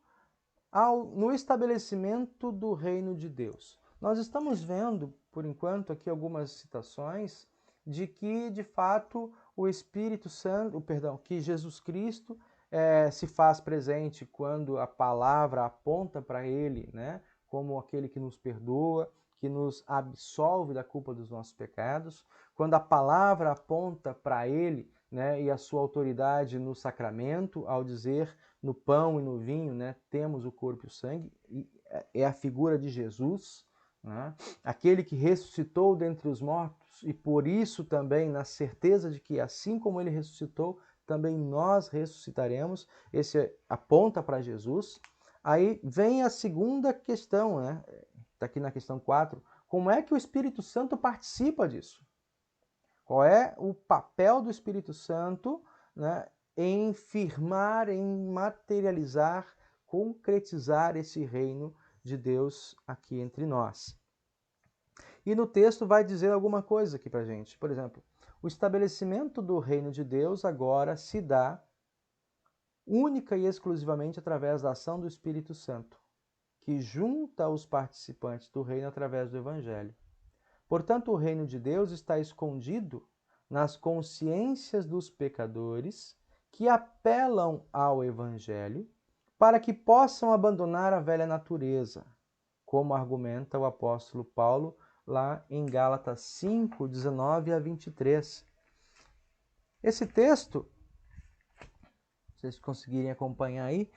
no estabelecimento do reino de Deus? Nós estamos vendo, por enquanto, aqui algumas citações de que, de fato, o Espírito Santo, que Jesus Cristo se faz presente quando a palavra aponta para ele, né, como aquele que nos perdoa, que nos absolve da culpa dos nossos pecados. Quando a palavra aponta para ele, né, e a sua autoridade no sacramento, ao dizer no pão e no vinho, né, temos o corpo e o sangue, é a figura de Jesus, né, aquele que ressuscitou dentre os mortos, e por isso também na certeza de que assim como ele ressuscitou, também nós ressuscitaremos. Esse aponta para Jesus. Aí vem a segunda questão, né? Está aqui na questão 4. Como é que o Espírito Santo participa disso? Qual é o papel do Espírito Santo, né, em firmar, em materializar, concretizar esse reino de Deus aqui entre nós? E no texto vai dizer alguma coisa aqui para a gente. Por exemplo, o estabelecimento do reino de Deus agora se dá única e exclusivamente através da ação do Espírito Santo, que junta os participantes do reino através do Evangelho. Portanto, o reino de Deus está escondido nas consciências dos pecadores que apelam ao Evangelho para que possam abandonar a velha natureza, como argumenta o apóstolo Paulo lá em Gálatas 5, 19 a 23. Esse texto, se vocês conseguirem acompanhar aí,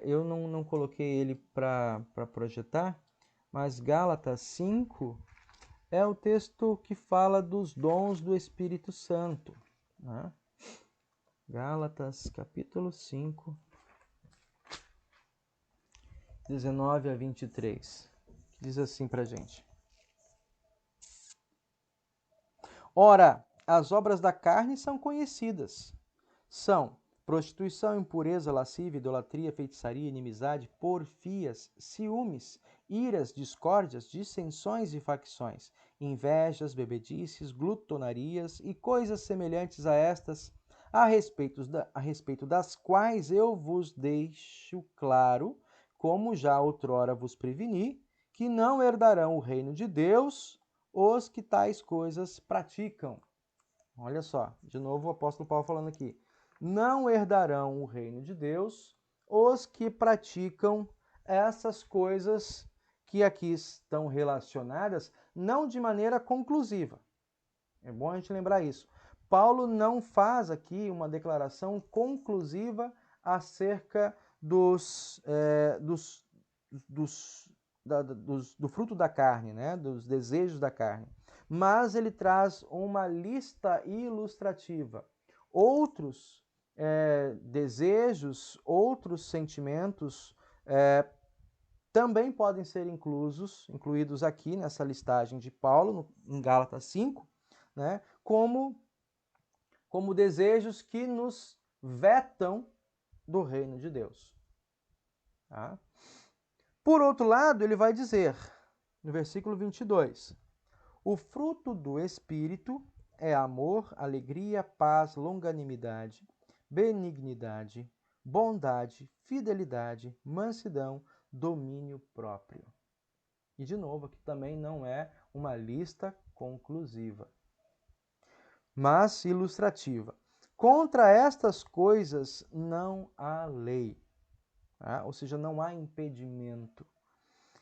eu não coloquei ele para projetar, mas Gálatas 5 é o texto que fala dos dons do Espírito Santo, né? Gálatas capítulo 5, 19 a 23. Diz assim para a gente: Ora, as obras da carne são conhecidas. São prostituição, impureza, lascívia, idolatria, feitiçaria, inimizade, porfias, ciúmes, iras, discórdias, dissensões e facções, invejas, bebedices, glutonarias e coisas semelhantes a estas, a respeito das quais eu vos deixo claro, como já outrora vos preveni, que não herdarão o reino de Deus os que tais coisas praticam. Olha só, de novo o apóstolo Paulo falando aqui. Não herdarão o reino de Deus os que praticam essas coisas que aqui estão relacionadas, não de maneira conclusiva. É bom a gente lembrar isso. Paulo não faz aqui uma declaração conclusiva acerca dos do fruto da carne, né? Dos desejos da carne. Mas ele traz uma lista ilustrativa. Outros desejos, outros sentimentos também podem ser incluídos aqui nessa listagem de Paulo, em Gálatas 5, né? Como desejos que nos vetam do reino de Deus. Tá? Por outro lado, ele vai dizer, no versículo 22, o fruto do Espírito é amor, alegria, paz, longanimidade, benignidade, bondade, fidelidade, mansidão, domínio próprio. E, de novo, aqui também não é uma lista conclusiva, mas ilustrativa. Contra estas coisas não há lei, ou seja, não há impedimento.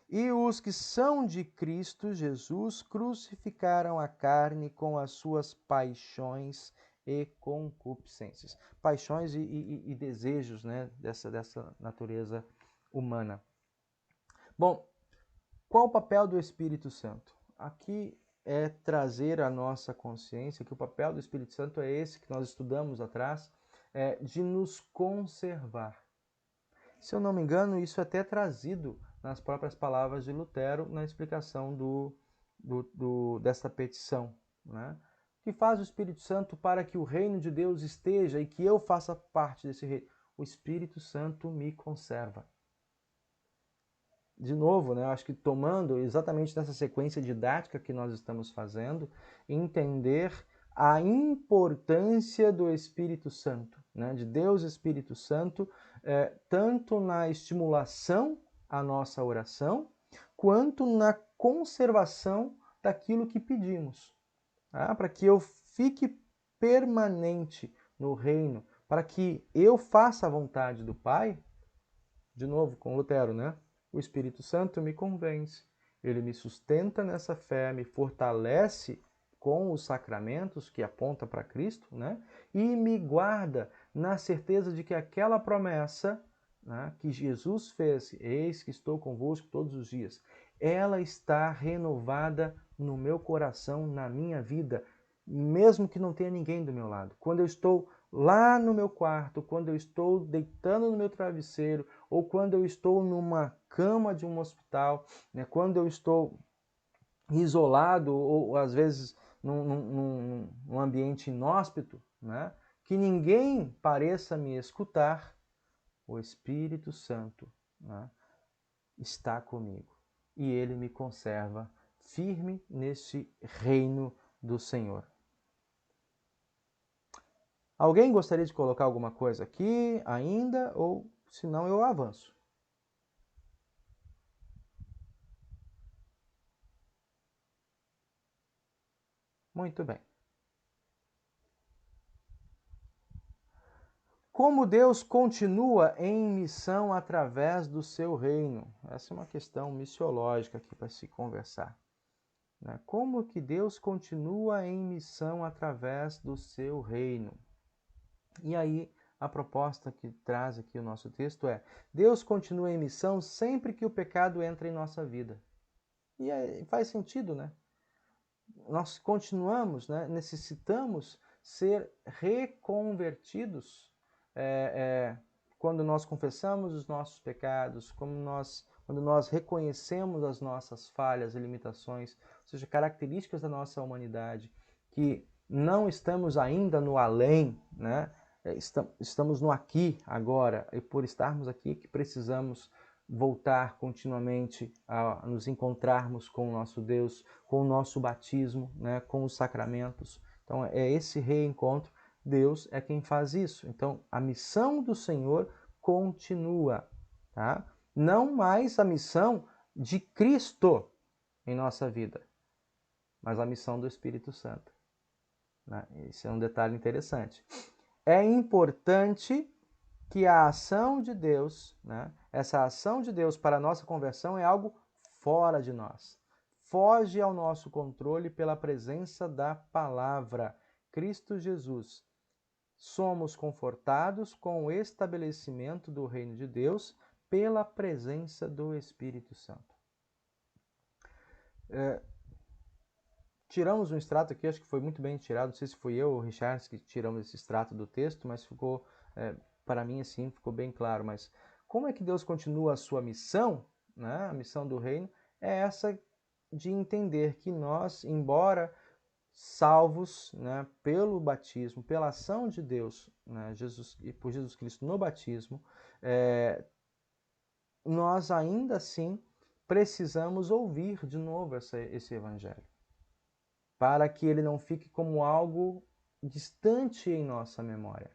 E os que são de Cristo Jesus crucificaram a carne com as suas paixões e concupiscências. Paixões e desejos, né, dessa natureza humana. Bom, qual o papel do Espírito Santo? Aqui é trazer à nossa consciência que o papel do Espírito Santo é esse que nós estudamos atrás, de nos conservar. Se eu não me engano, isso é até trazido nas próprias palavras de Lutero na explicação dessa petição. Né? O que faz o Espírito Santo para que o reino de Deus esteja e que eu faça parte desse reino? O Espírito Santo me conserva. De novo, né, eu acho que tomando exatamente nessa sequência didática que nós estamos fazendo, entender a importância do Espírito Santo, né, de Deus Espírito Santo, tanto na estimulação à nossa oração, quanto na conservação daquilo que pedimos, tá? Para que eu fique permanente no reino, para que eu faça a vontade do Pai, de novo com Lutero, né? O Espírito Santo me convence, ele me sustenta nessa fé, me fortalece com os sacramentos que apontam para Cristo, né? E me guarda na certeza de que aquela promessa, né, que Jesus fez, eis que estou convosco todos os dias, ela está renovada no meu coração, na minha vida, mesmo que não tenha ninguém do meu lado. Quando eu estou lá no meu quarto, quando eu estou deitando no meu travesseiro, ou quando eu estou numa cama de um hospital, né, quando eu estou isolado, ou às vezes num ambiente inóspito, né, que ninguém pareça me escutar, o Espírito Santo, né, está comigo. E ele me conserva firme neste reino do Senhor. Alguém gostaria de colocar alguma coisa aqui ainda? Ou, se não, eu avanço. Muito bem. Como Deus continua em missão através do seu reino? Essa é uma questão missiológica aqui para se conversar. Como que Deus continua em missão através do seu reino? E aí, a proposta que traz aqui o nosso texto é: Deus continua em missão sempre que o pecado entra em nossa vida. E aí, faz sentido, né? Nós continuamos, né? Necessitamos ser reconvertidos quando nós confessamos os nossos pecados, quando nós reconhecemos as nossas falhas e limitações, ou seja, características da nossa humanidade, que não estamos ainda no além, né? Estamos no aqui, agora, e por estarmos aqui que precisamos voltar continuamente a nos encontrarmos com o nosso Deus, com o nosso batismo, né? Com os sacramentos. Então é esse reencontro. Deus é quem faz isso. Então a missão do Senhor continua, tá? Não mais a missão de Cristo em nossa vida, mas a missão do Espírito Santo. Né? Esse é um detalhe interessante. É importante que a ação de Deus, né, essa ação de Deus para a nossa conversão é algo fora de nós. Foge ao nosso controle pela presença da palavra, Cristo Jesus. Somos confortados com o estabelecimento do reino de Deus pela presença do Espírito Santo. tiramos um extrato aqui, acho que foi muito bem tirado, não sei se foi eu ou o Richard que tiramos esse extrato do texto, mas ficou, para mim, assim, ficou bem claro. Mas como é que Deus continua a sua missão, né? A missão do reino é essa de entender que nós, embora salvos, né, pelo batismo, pela ação de Deus, né, Jesus, e por Jesus Cristo no batismo, nós ainda assim precisamos ouvir de novo esse evangelho, para que ele não fique como algo distante em nossa memória.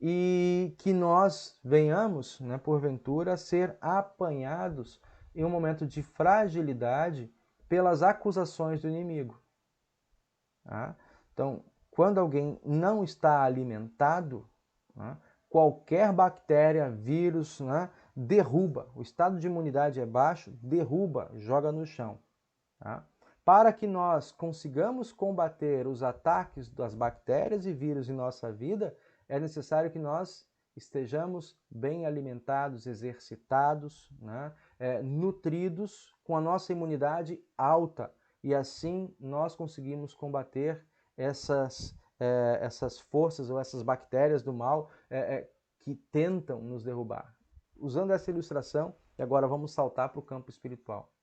E que nós venhamos, né, porventura, a ser apanhados em um momento de fragilidade pelas acusações do inimigo. Tá? Então, quando alguém não está alimentado, né, qualquer bactéria, vírus, né, derruba. O estado de imunidade é baixo, derruba, joga no chão. Tá? Para que nós consigamos combater os ataques das bactérias e vírus em nossa vida, é necessário que nós estejamos bem alimentados, exercitados, né, nutridos, com a nossa imunidade alta. E assim nós conseguimos combater essas forças ou essas bactérias do mal que tentam nos derrubar. Usando essa ilustração, e agora vamos saltar para o campo espiritual.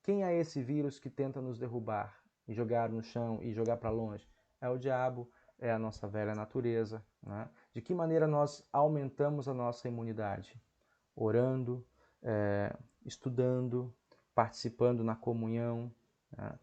Quem é esse vírus que tenta nos derrubar e jogar no chão e jogar para longe? É o diabo, é a nossa velha natureza. Né? De que maneira nós aumentamos a nossa imunidade? Orando, estudando, participando na comunhão. Né?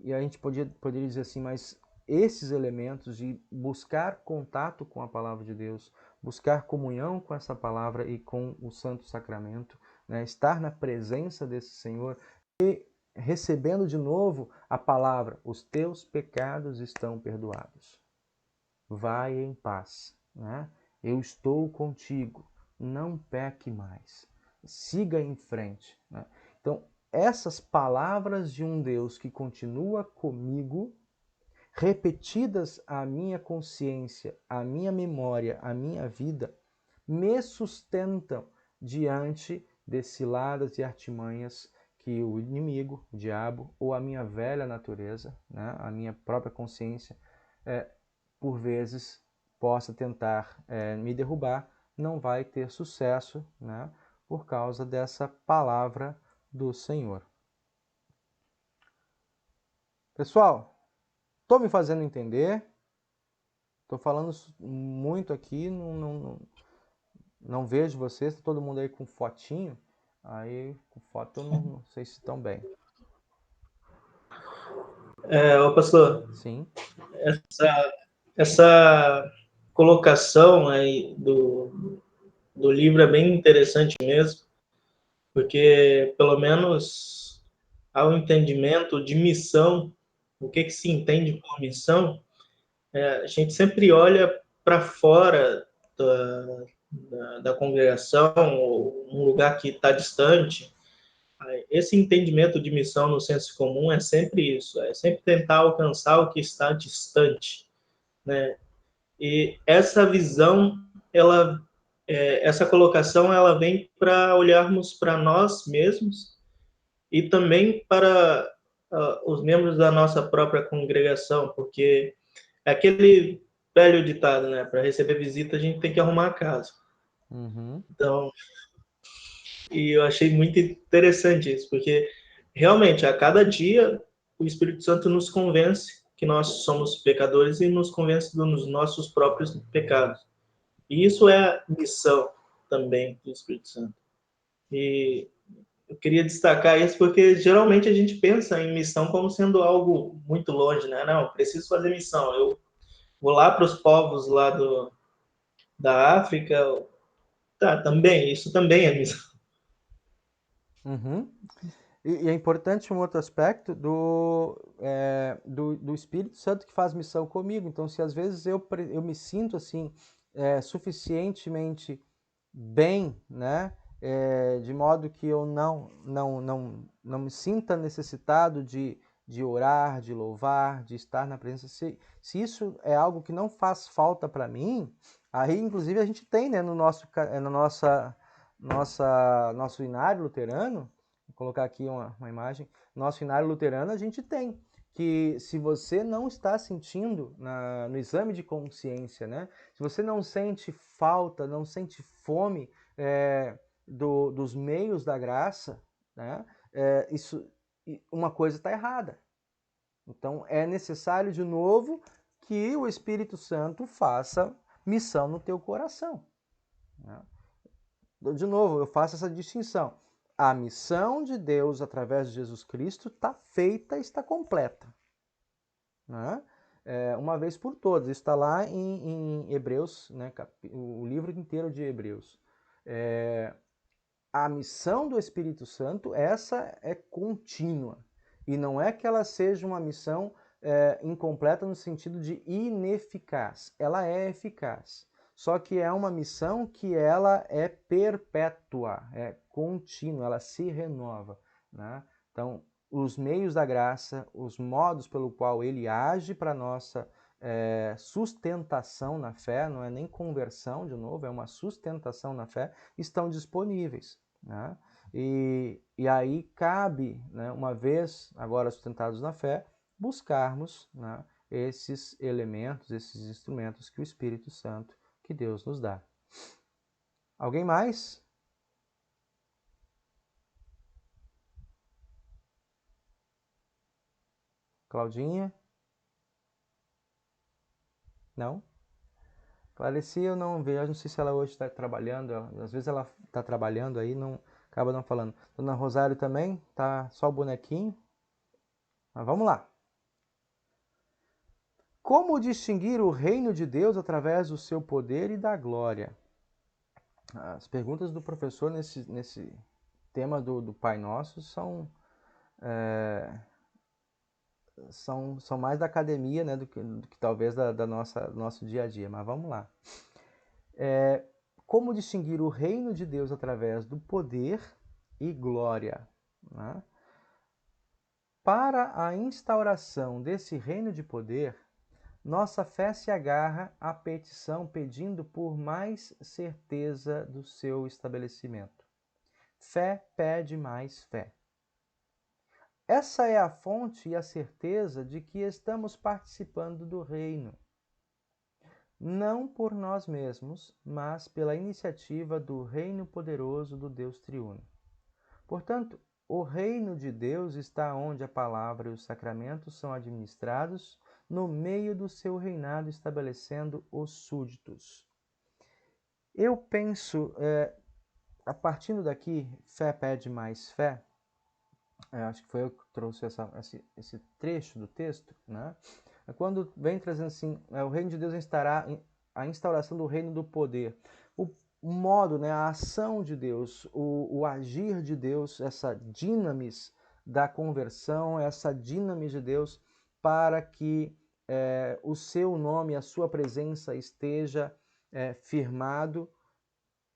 E a gente poderia dizer assim, mas esses elementos de buscar contato com a palavra de Deus, buscar comunhão com essa palavra e com o Santo Sacramento, né? Estar na presença desse Senhor e recebendo de novo a palavra, os teus pecados estão perdoados. Vai em paz, né? Eu estou contigo, não peque mais, siga em frente. Né? Então, essas palavras de um Deus que continua comigo, repetidas à minha consciência, à minha memória, à minha vida, me sustentam diante de ciladas e artimanhas que o inimigo, o diabo, ou a minha velha natureza, né, a minha própria consciência, por vezes possa tentar me derrubar, não vai ter sucesso, né, por causa dessa palavra do Senhor. Pessoal, estou me fazendo entender? Estou falando muito aqui, não vejo vocês, tá todo mundo aí com fotinho, aí com foto eu não sei se estão bem. Ô pastor, Sim. Essa colocação aí do livro é bem interessante mesmo, porque pelo menos há um entendimento de missão, o que se entende por missão, a gente sempre olha para fora da congregação, ou um lugar que está distante. Esse entendimento de missão no senso comum é sempre isso, é sempre tentar alcançar o que está distante, né? E essa visão, essa colocação, ela vem para olharmos para nós mesmos e também para os membros da nossa própria congregação, porque é aquele velho ditado, né? Para receber visita, a gente tem que arrumar a casa. Uhum. Então, e eu achei muito interessante isso, porque realmente a cada dia o Espírito Santo nos convence que nós somos pecadores e nos convence dos nossos próprios pecados. E isso é a missão também do Espírito Santo. E eu queria destacar isso porque geralmente a gente pensa em missão como sendo algo muito longe, né? Não, preciso fazer missão. Eu vou lá para os povos lá da África. Tá, também, isso também é missão. Uhum. E é importante um outro aspecto do Espírito Santo que faz missão comigo. Então, se às vezes eu me sinto assim, suficientemente bem, né, de modo que eu não me sinta necessitado de orar, de louvar, de estar na presença. Se isso é algo que não faz falta para mim, aí inclusive a gente tem, né, no nosso inário luterano, colocar aqui uma imagem. Nosso Seminário Luterano a gente tem que, se você não está sentindo no exame de consciência, né? Se você não sente falta, não sente fome dos meios da graça, né? Uma coisa está errada. Então é necessário de novo que o Espírito Santo faça missão no teu coração, né? De novo, eu faço essa distinção. A missão de Deus através de Jesus Cristo está feita, está completa, né? Uma vez por todas. Isso está lá em Hebreus, né? O livro inteiro de Hebreus. A missão do Espírito Santo, essa é contínua. E não é que ela seja uma missão incompleta no sentido de ineficaz. Ela é eficaz. Só que é uma missão que ela é perpétua, é contínua, ela se renova, né? Então, os meios da graça, os modos pelo qual ele age para a nossa sustentação na fé, não é nem conversão, de novo, é uma sustentação na fé, estão disponíveis, né? E aí cabe, né, uma vez agora sustentados na fé, buscarmos, né, esses elementos, esses instrumentos que o Espírito Santo, que Deus nos dá. Alguém mais? Claudinha? Não? Clarice eu não vejo, não sei se ela hoje está trabalhando, às vezes ela está trabalhando aí, acaba não falando. Dona Rosário também, tá só o bonequinho. Mas vamos lá. Como distinguir o reino de Deus através do seu poder e da glória? As perguntas do professor nesse tema do Pai Nosso são mais da academia, né, do que talvez do nosso dia a dia. Mas vamos lá. Como distinguir o reino de Deus através do poder e glória, né? Para a instauração desse reino de poder, nossa fé se agarra à petição pedindo por mais certeza do seu estabelecimento. Fé pede mais fé. Essa é a fonte e a certeza de que estamos participando do reino. Não por nós mesmos, mas pela iniciativa do reino poderoso do Deus triuno. Portanto, o reino de Deus está onde a palavra e os sacramentos são administrados, no meio do seu reinado, estabelecendo os súditos. Eu penso, a partir daqui, fé pede mais fé. Acho que foi eu que trouxe esse trecho do texto, né? Quando vem trazendo assim, o reino de Deus estará a instauração do reino do poder. O modo, né, a ação de Deus, o agir de Deus, essa dinamis da conversão, essa dinamis de Deus para que o seu nome, a sua presença esteja firmado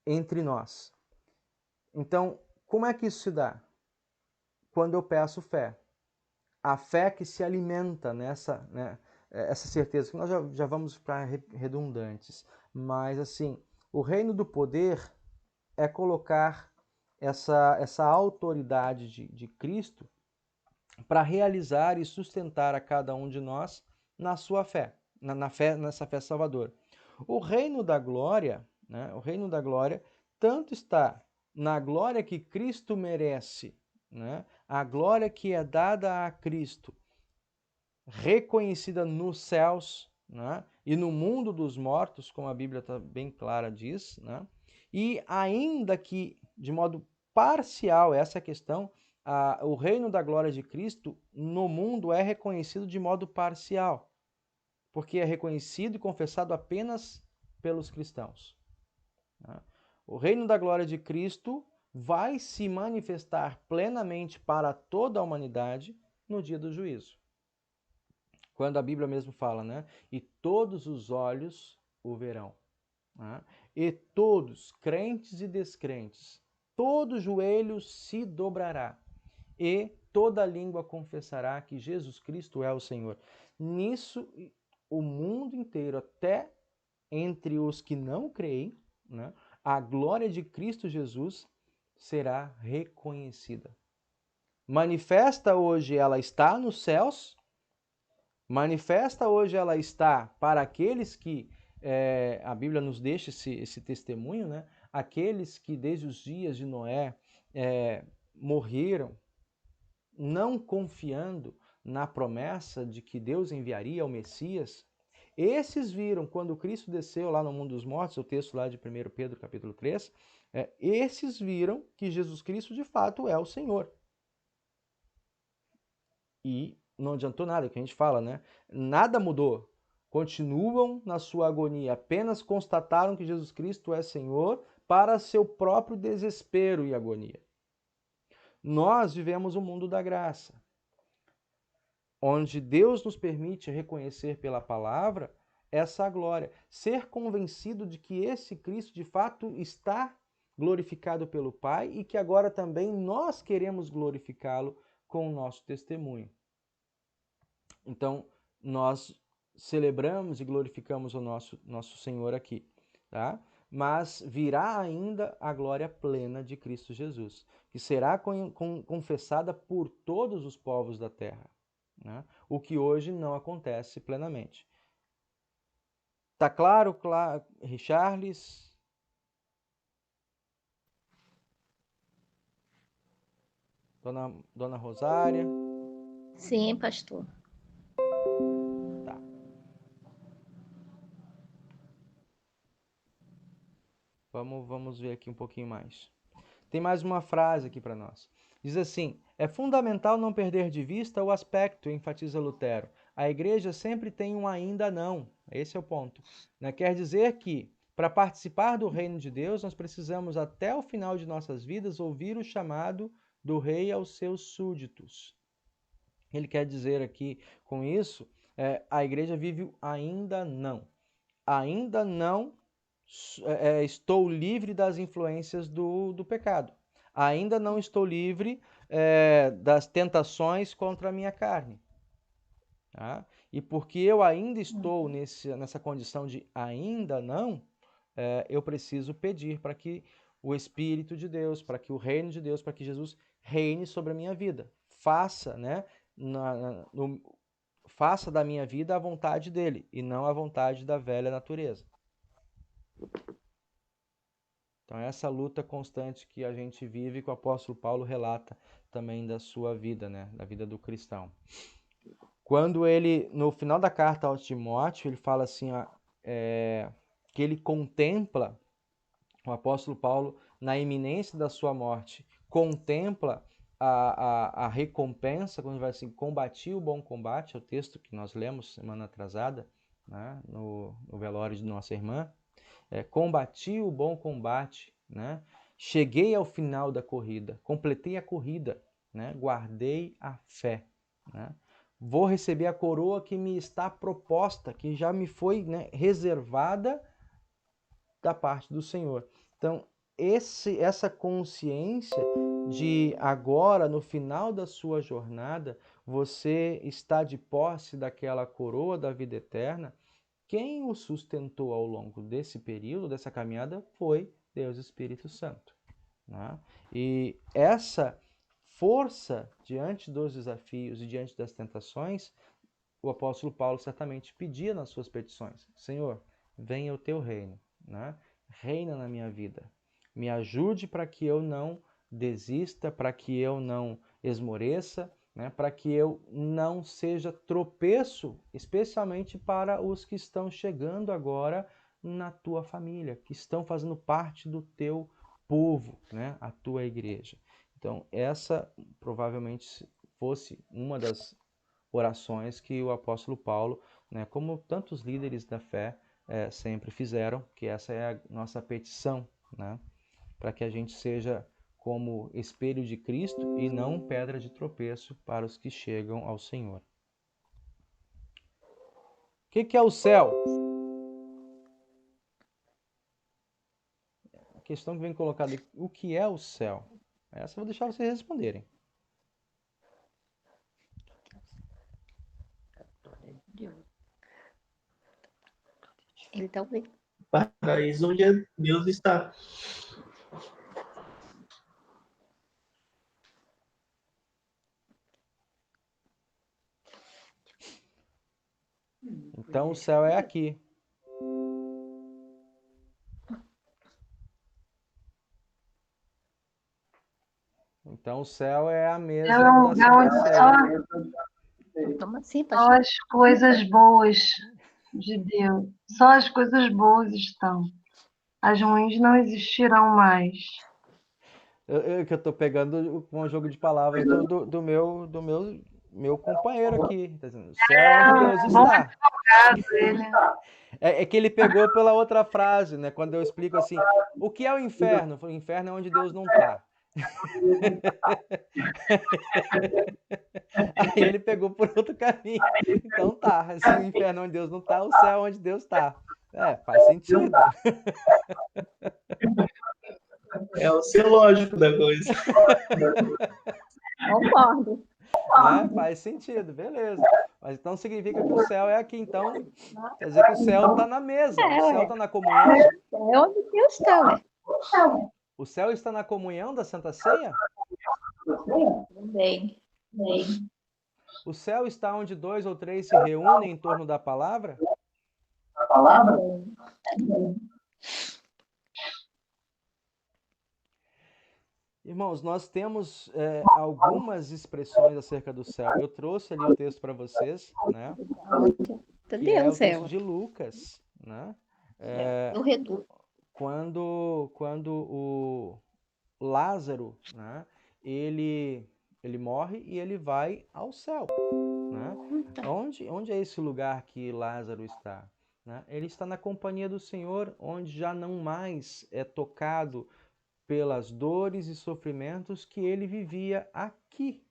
entre nós. Então, como é que isso se dá? Quando eu peço fé. A fé que se alimenta nessa, né, essa certeza, que nós já vamos para redundantes, mas assim, o reino do poder é colocar essa autoridade de Cristo para realizar e sustentar a cada um de nós na sua fé, nessa fé salvadora. O reino da glória, né, o reino da glória, tanto está na glória que Cristo merece, né, a glória que é dada a Cristo, reconhecida nos céus, né, e no mundo dos mortos, como a Bíblia está bem clara diz, né, e ainda que de modo parcial, essa é a questão, o reino da glória de Cristo no mundo é reconhecido de modo parcial, porque é reconhecido e confessado apenas pelos cristãos. O reino da glória de Cristo vai se manifestar plenamente para toda a humanidade no dia do juízo. Quando a Bíblia mesmo fala, né? E todos os olhos o verão. Né? E todos, crentes e descrentes, todo joelho se dobrará e toda língua confessará que Jesus Cristo é o Senhor. Nisso, o mundo inteiro, até entre os que não creem, né, a glória de Cristo Jesus será reconhecida. Manifesta hoje ela está nos céus, manifesta hoje ela está para aqueles que, a Bíblia nos deixa esse testemunho, né? Aqueles que desde os dias de Noé morreram, não confiando na promessa de que Deus enviaria o Messias. Esses viram, quando Cristo desceu lá no mundo dos mortos, o texto lá de 1 Pedro capítulo 3, esses viram que Jesus Cristo de fato é o Senhor. E não adiantou nada, que a gente fala, né? Nada mudou. Continuam na sua agonia, apenas constataram que Jesus Cristo é Senhor para seu próprio desespero e agonia. Nós vivemos o mundo da graça, onde Deus nos permite reconhecer pela palavra essa glória, ser convencido de que esse Cristo de fato está glorificado pelo Pai e que agora também nós queremos glorificá-lo com o nosso testemunho. Então, nós celebramos e glorificamos o nosso Senhor aqui, tá? Mas virá ainda a glória plena de Cristo Jesus, que será confessada por todos os povos da terra, né? O que hoje não acontece plenamente. Tá claro, Richarles? Dona Rosária? Sim, pastor. Tá. Vamos ver aqui um pouquinho mais. Tem mais uma frase aqui para nós. Diz assim: é fundamental não perder de vista o aspecto, enfatiza Lutero. A igreja sempre tem um ainda não. Esse é o ponto. Quer dizer que, para participar do reino de Deus, nós precisamos, até o final de nossas vidas, ouvir o chamado do rei aos seus súditos. Ele quer dizer aqui, com isso, a igreja vive o ainda não. Ainda não estou livre das influências do pecado. Ainda não estou livre das tentações contra a minha carne. Tá? E porque eu ainda estou nessa condição de ainda não, eu preciso pedir para que o Espírito de Deus, para que o reino de Deus, para que Jesus reine sobre a minha vida. Faça, né, faça da minha vida a vontade dele e não a vontade da velha natureza. Então, essa luta constante que a gente vive, que o apóstolo Paulo relata também da sua vida, né? Da vida do cristão. Quando ele, no final da carta ao Timóteo, ele fala assim, que ele contempla, o apóstolo Paulo, na iminência da sua morte, contempla a recompensa, quando ele vai assim, combati o bom combate, é o texto que nós lemos semana atrasada, né? no velório de nossa irmã. Combati o bom combate, né? Cheguei ao final da corrida, completei a corrida, né? Guardei a fé, né? Vou receber a coroa que me está proposta, que já me foi, né, reservada da parte do Senhor. Então, essa consciência de agora, no final da sua jornada, você está de posse daquela coroa da vida eterna. Quem o sustentou ao longo desse período, dessa caminhada, foi Deus Espírito Santo, né? E essa força diante dos desafios e diante das tentações, o apóstolo Paulo certamente pedia nas suas petições: Senhor, venha o teu reino, né? Reina na minha vida. Me ajude para que eu não desista, para que eu não esmoreça, né, para que eu não seja tropeço, especialmente para os que estão chegando agora na tua família, que estão fazendo parte do teu povo, né, a tua igreja. Então, essa provavelmente fosse uma das orações que o apóstolo Paulo, né, como tantos líderes da fé, sempre fizeram, que essa é a nossa petição, né, para que a gente seja como espelho de Cristo e não pedra de tropeço para os que chegam ao Senhor. O que é o céu? A questão que vem colocada aqui: o que é o céu? Essa eu vou deixar vocês responderem. Então, Paraíso onde Deus está. Então o céu é aqui. Então o céu é a mesa É um da lugar onde Santa Ceia. Como assim, só pastor? as coisas boas de Deus, só as coisas boas estão. As ruins não existirão mais. Que eu tô pegando com um jogo de palavras do meu companheiro aqui. Tá dizendo, o céu é onde Deus Bom está. advogado ele. É que ele pegou pela outra frase, né? Quando eu explico assim, o que é o inferno? O inferno é onde Deus não está. Aí ele pegou por outro caminho. Então tá, se o inferno é onde Deus não está, o céu é onde Deus está. É, faz sentido. É o ser lógico da coisa. Concordo. Né? Faz sentido, beleza. Mas então significa que o céu é aqui. Então, quer dizer que o céu está na mesa, o céu Ué. está na comunhão. É onde Deus está, ué. O céu está na comunhão da Santa Ceia? Também. O céu está onde 2 ou 3 se reúnem em torno da palavra? Irmãos, nós temos algumas expressões acerca do céu. Eu trouxe ali o texto para vocês, né? Que é o Deus, texto de Lucas, né? No reduto. Quando o Lázaro, né? Ele morre e ele vai ao céu, né? Onde é esse lugar que Lázaro está? Né? Ele está na companhia do Senhor, onde já não mais é tocado pelas dores e sofrimentos que ele vivia aqui,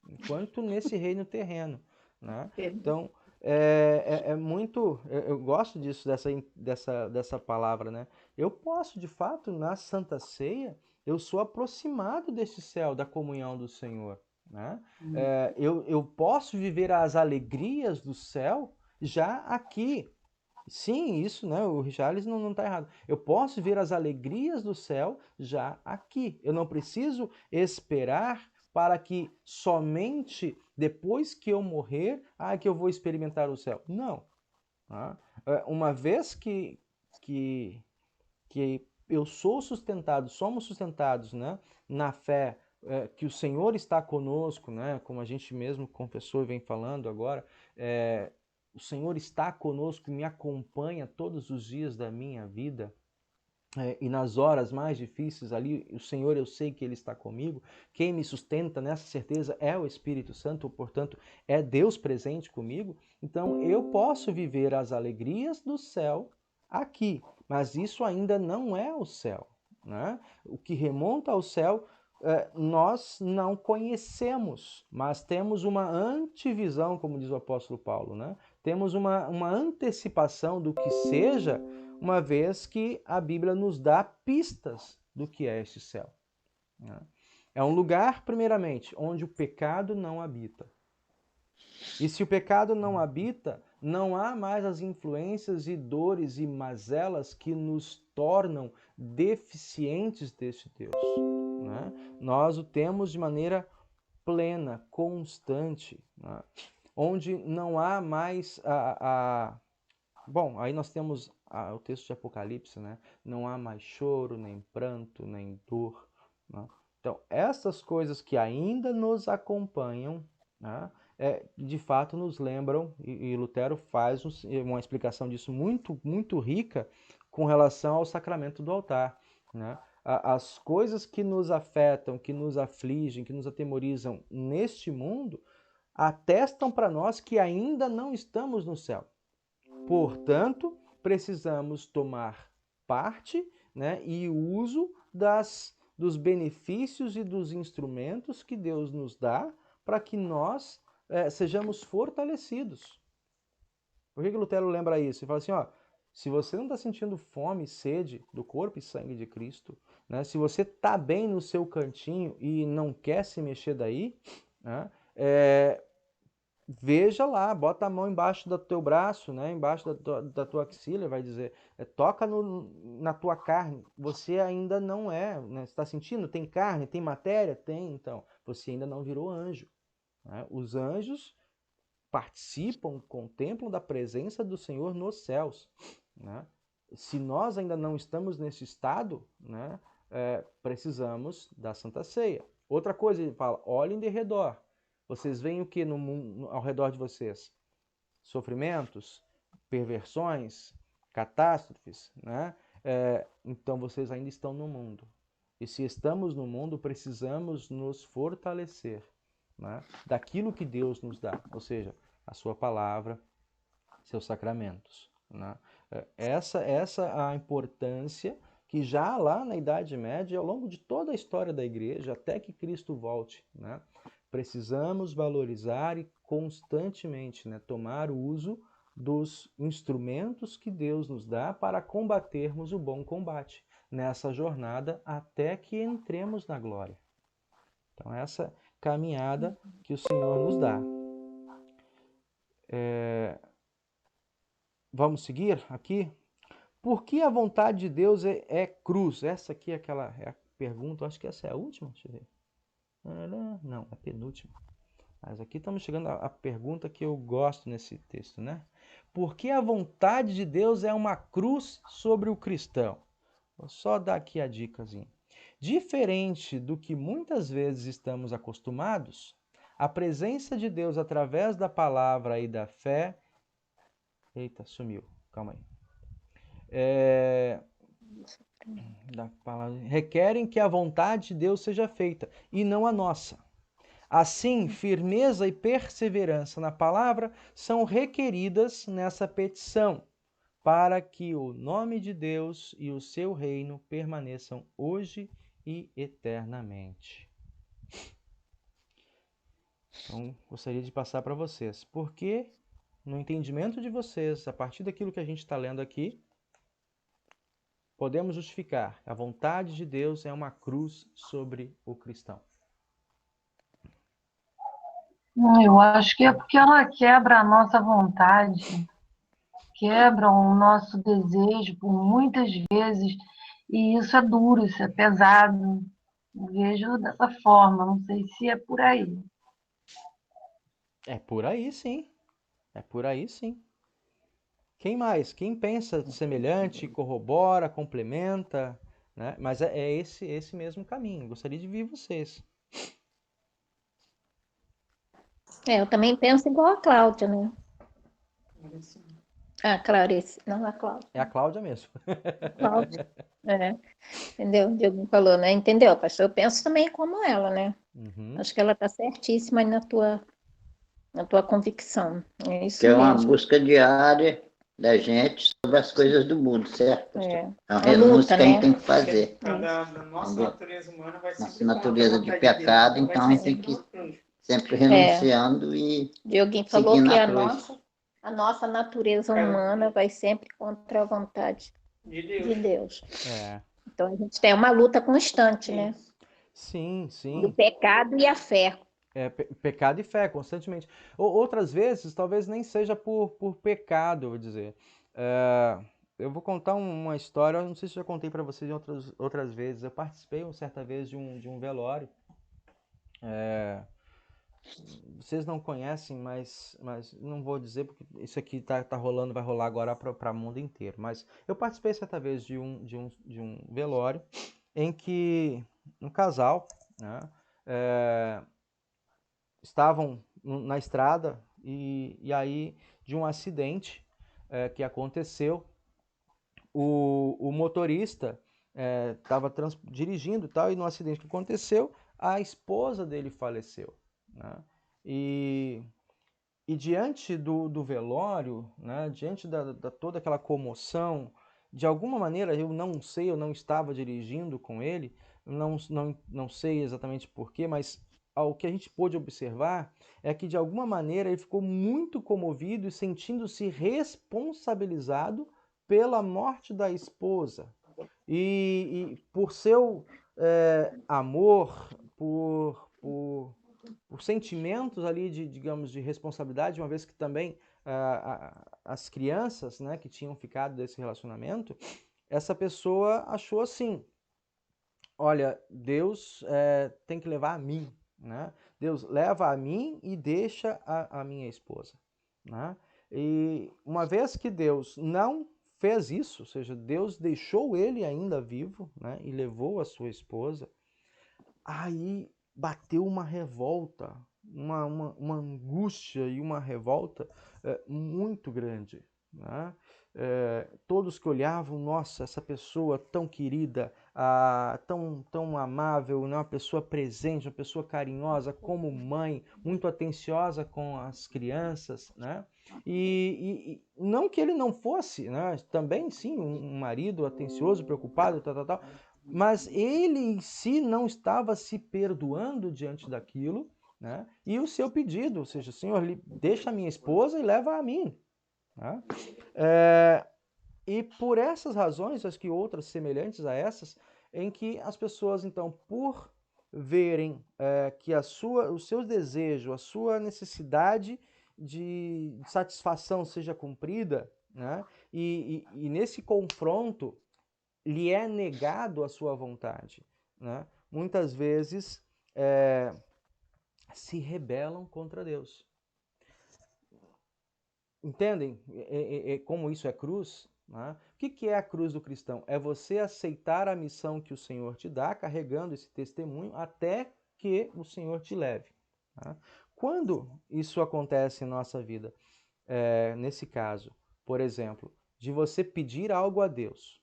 enquanto nesse reino terreno, né? Então, é muito... Eu gosto disso, dessa palavra, né? Eu posso, de fato, na Santa Ceia, eu sou aproximado desse céu, da comunhão do Senhor, né? Eu posso viver as alegrias do céu já aqui. Sim, isso, né? O Richarlison não está errado. Eu posso ver as alegrias do céu já aqui. Eu não preciso esperar para que somente depois que eu morrer, que eu vou experimentar o céu. Não. Tá? Uma vez que eu sou sustentado, somos sustentados, né, na fé, que o Senhor está conosco, né, como a gente mesmo confessou e vem falando agora, o Senhor está conosco e me acompanha todos os dias da minha vida. E nas horas mais difíceis ali, o Senhor, eu sei que Ele está comigo. Quem me sustenta nessa certeza é o Espírito Santo, portanto, é Deus presente comigo. Então, eu posso viver as alegrias do céu aqui, mas isso ainda não é o céu, né? O que remonta ao céu, nós não conhecemos, mas temos uma antevisão, como diz o apóstolo Paulo, né? Temos uma antecipação do que seja, uma vez que a Bíblia nos dá pistas do que é este céu. Né? É um lugar, primeiramente, onde o pecado não habita. E se o pecado não habita, não há mais as influências e dores e mazelas que nos tornam deficientes deste Deus. Né? Nós o temos de maneira plena, constante, né? Onde não há mais Bom, aí nós temos o texto de Apocalipse, né? Não há mais choro, nem pranto, nem dor. Né? Então, essas coisas que ainda nos acompanham, né? De fato nos lembram, e Lutero faz uma explicação disso muito, muito rica com relação ao sacramento do altar. Né? As coisas que nos afetam, que nos afligem, que nos atemorizam neste mundo, atestam para nós que ainda não estamos no céu. Portanto, precisamos tomar parte, né, e uso dos benefícios e dos instrumentos que Deus nos dá para que nós sejamos fortalecidos. Por que Lutero lembra isso? Ele fala assim, se você não está sentindo fome e sede do corpo e sangue de Cristo, né, se você está bem no seu cantinho e não quer se mexer daí, né, veja lá, bota a mão embaixo do teu braço, né? Embaixo da tua axila, vai dizer, toca na tua carne. Você ainda não é, né? Você está sentindo? Tem carne, tem matéria? Tem, então. Você ainda não virou anjo. Né? Os anjos participam, contemplam da presença do Senhor nos céus, né? Se nós ainda não estamos nesse estado, né, precisamos da Santa Ceia. Outra coisa, ele fala, olhem de redor. Vocês veem o que no mundo, ao redor de vocês? Sofrimentos, perversões, catástrofes, né? Então vocês ainda estão no mundo. E se estamos no mundo, precisamos nos fortalecer, né, daquilo que Deus nos dá, ou seja, a sua palavra, seus sacramentos, né? Essa a importância que já lá na Idade Média, ao longo de toda a história da igreja, até que Cristo volte, né, precisamos valorizar e constantemente, né, tomar o uso dos instrumentos que Deus nos dá para combatermos o bom combate nessa jornada até que entremos na glória. Então, essa caminhada que o Senhor nos dá. Vamos seguir aqui? Por que a vontade de Deus é cruz? Essa aqui é a pergunta, acho que essa é a última, deixa eu ver. Não, é a penúltima. Mas aqui estamos chegando à pergunta que eu gosto nesse texto, né? Por que a vontade de Deus é uma cruz sobre o cristão? Vou só dar aqui a dicasinha. Diferente do que muitas vezes estamos acostumados, a presença de Deus através da palavra e da fé... Eita, sumiu. Calma aí. Da palavra, requerem que a vontade de Deus seja feita e não a nossa. Assim, firmeza e perseverança na palavra são requeridas nessa petição, para que o nome de Deus e o seu reino permaneçam hoje e eternamente. Então, gostaria de passar para vocês. Porque, no entendimento de vocês, a partir daquilo que a gente está lendo aqui, podemos justificar que a vontade de Deus é uma cruz sobre o cristão. Eu acho que é porque ela quebra a nossa vontade, quebra o nosso desejo por muitas vezes, e isso é duro, isso é pesado. Eu vejo dessa forma, não sei se é por aí. É por aí, sim. É por aí, sim. Quem mais? Quem pensa semelhante, corrobora, complementa, né? Mas é esse mesmo caminho. Gostaria de ver vocês. Eu também penso igual a Cláudia, né? Ah, Clarice, não a Cláudia. É a Cláudia mesmo. Cláudia. Entendeu? O Diogo falou, né? Entendeu, pastor? Eu penso também como ela, né? Uhum. Acho que ela está certíssima aí na tua convicção. É isso Que é uma mesmo. busca diária da gente sobre as coisas do mundo, certo? É uma uma renúncia luta, que a gente né? tem que fazer. Da nossa natureza humana vai Nossa sempre natureza de contra a vontade pecado, Deus, então a vai gente tem ser que sempre sempre renunciando e Dioguinho falou seguindo que a a cruz. nossa natureza humana vai sempre contra a vontade de de Deus. Deus. É. Então a gente tem uma luta constante, né? Sim, Do sim. pecado e a fé. Pecado e fé, constantemente. Outras vezes, talvez nem seja por pecado, eu vou dizer. Eu vou contar uma história, eu não sei se já contei para vocês outras vezes. Eu participei uma certa vez de um velório. Vocês não conhecem, mas não vou dizer porque isso aqui tá rolando, vai rolar agora para o mundo inteiro. Mas eu participei certa vez de um velório em que um casal, né, estavam na estrada e aí de um acidente que aconteceu, o motorista estava dirigindo e tal, e no acidente que aconteceu, a esposa dele faleceu, né? E diante do velório, né, diante da toda aquela comoção, de alguma maneira, eu não sei, eu não estava dirigindo com ele, não sei exatamente porquê, mas o que a gente pôde observar é que, de alguma maneira, ele ficou muito comovido e sentindo-se responsabilizado pela morte da esposa. E por seu amor, por sentimentos ali digamos, de responsabilidade, uma vez que também as crianças, né, que tinham ficado desse relacionamento, essa pessoa achou assim, olha, Deus tem que levar a mim, né? Deus, leva a mim e deixa a minha esposa. Né? E uma vez que Deus não fez isso, ou seja, Deus deixou ele ainda vivo, né, e levou a sua esposa, aí bateu uma revolta, uma angústia e uma revolta muito grande. Né? Todos que olhavam, nossa, essa pessoa tão querida, tão amável, né? Uma pessoa presente, uma pessoa carinhosa, como mãe, muito atenciosa com as crianças, né? E não que ele não fosse, né? Também sim, um marido atencioso, preocupado, tal, mas ele em si não estava se perdoando diante daquilo, né? E o seu pedido, ou seja, Senhor, deixa a minha esposa e leva a mim. Né? E por essas razões, acho que outras semelhantes a essas, em que as pessoas, então, por verem que os seus desejos, a sua necessidade de satisfação seja cumprida, né? E nesse confronto lhe é negado a sua vontade, né? Muitas vezes se rebelam contra Deus. Entendem como isso é cruz? Né? O que é a cruz do cristão? É você aceitar a missão que o Senhor te dá, carregando esse testemunho até que o Senhor te leve. Né? Quando isso acontece em nossa vida, nesse caso, por exemplo, de você pedir algo a Deus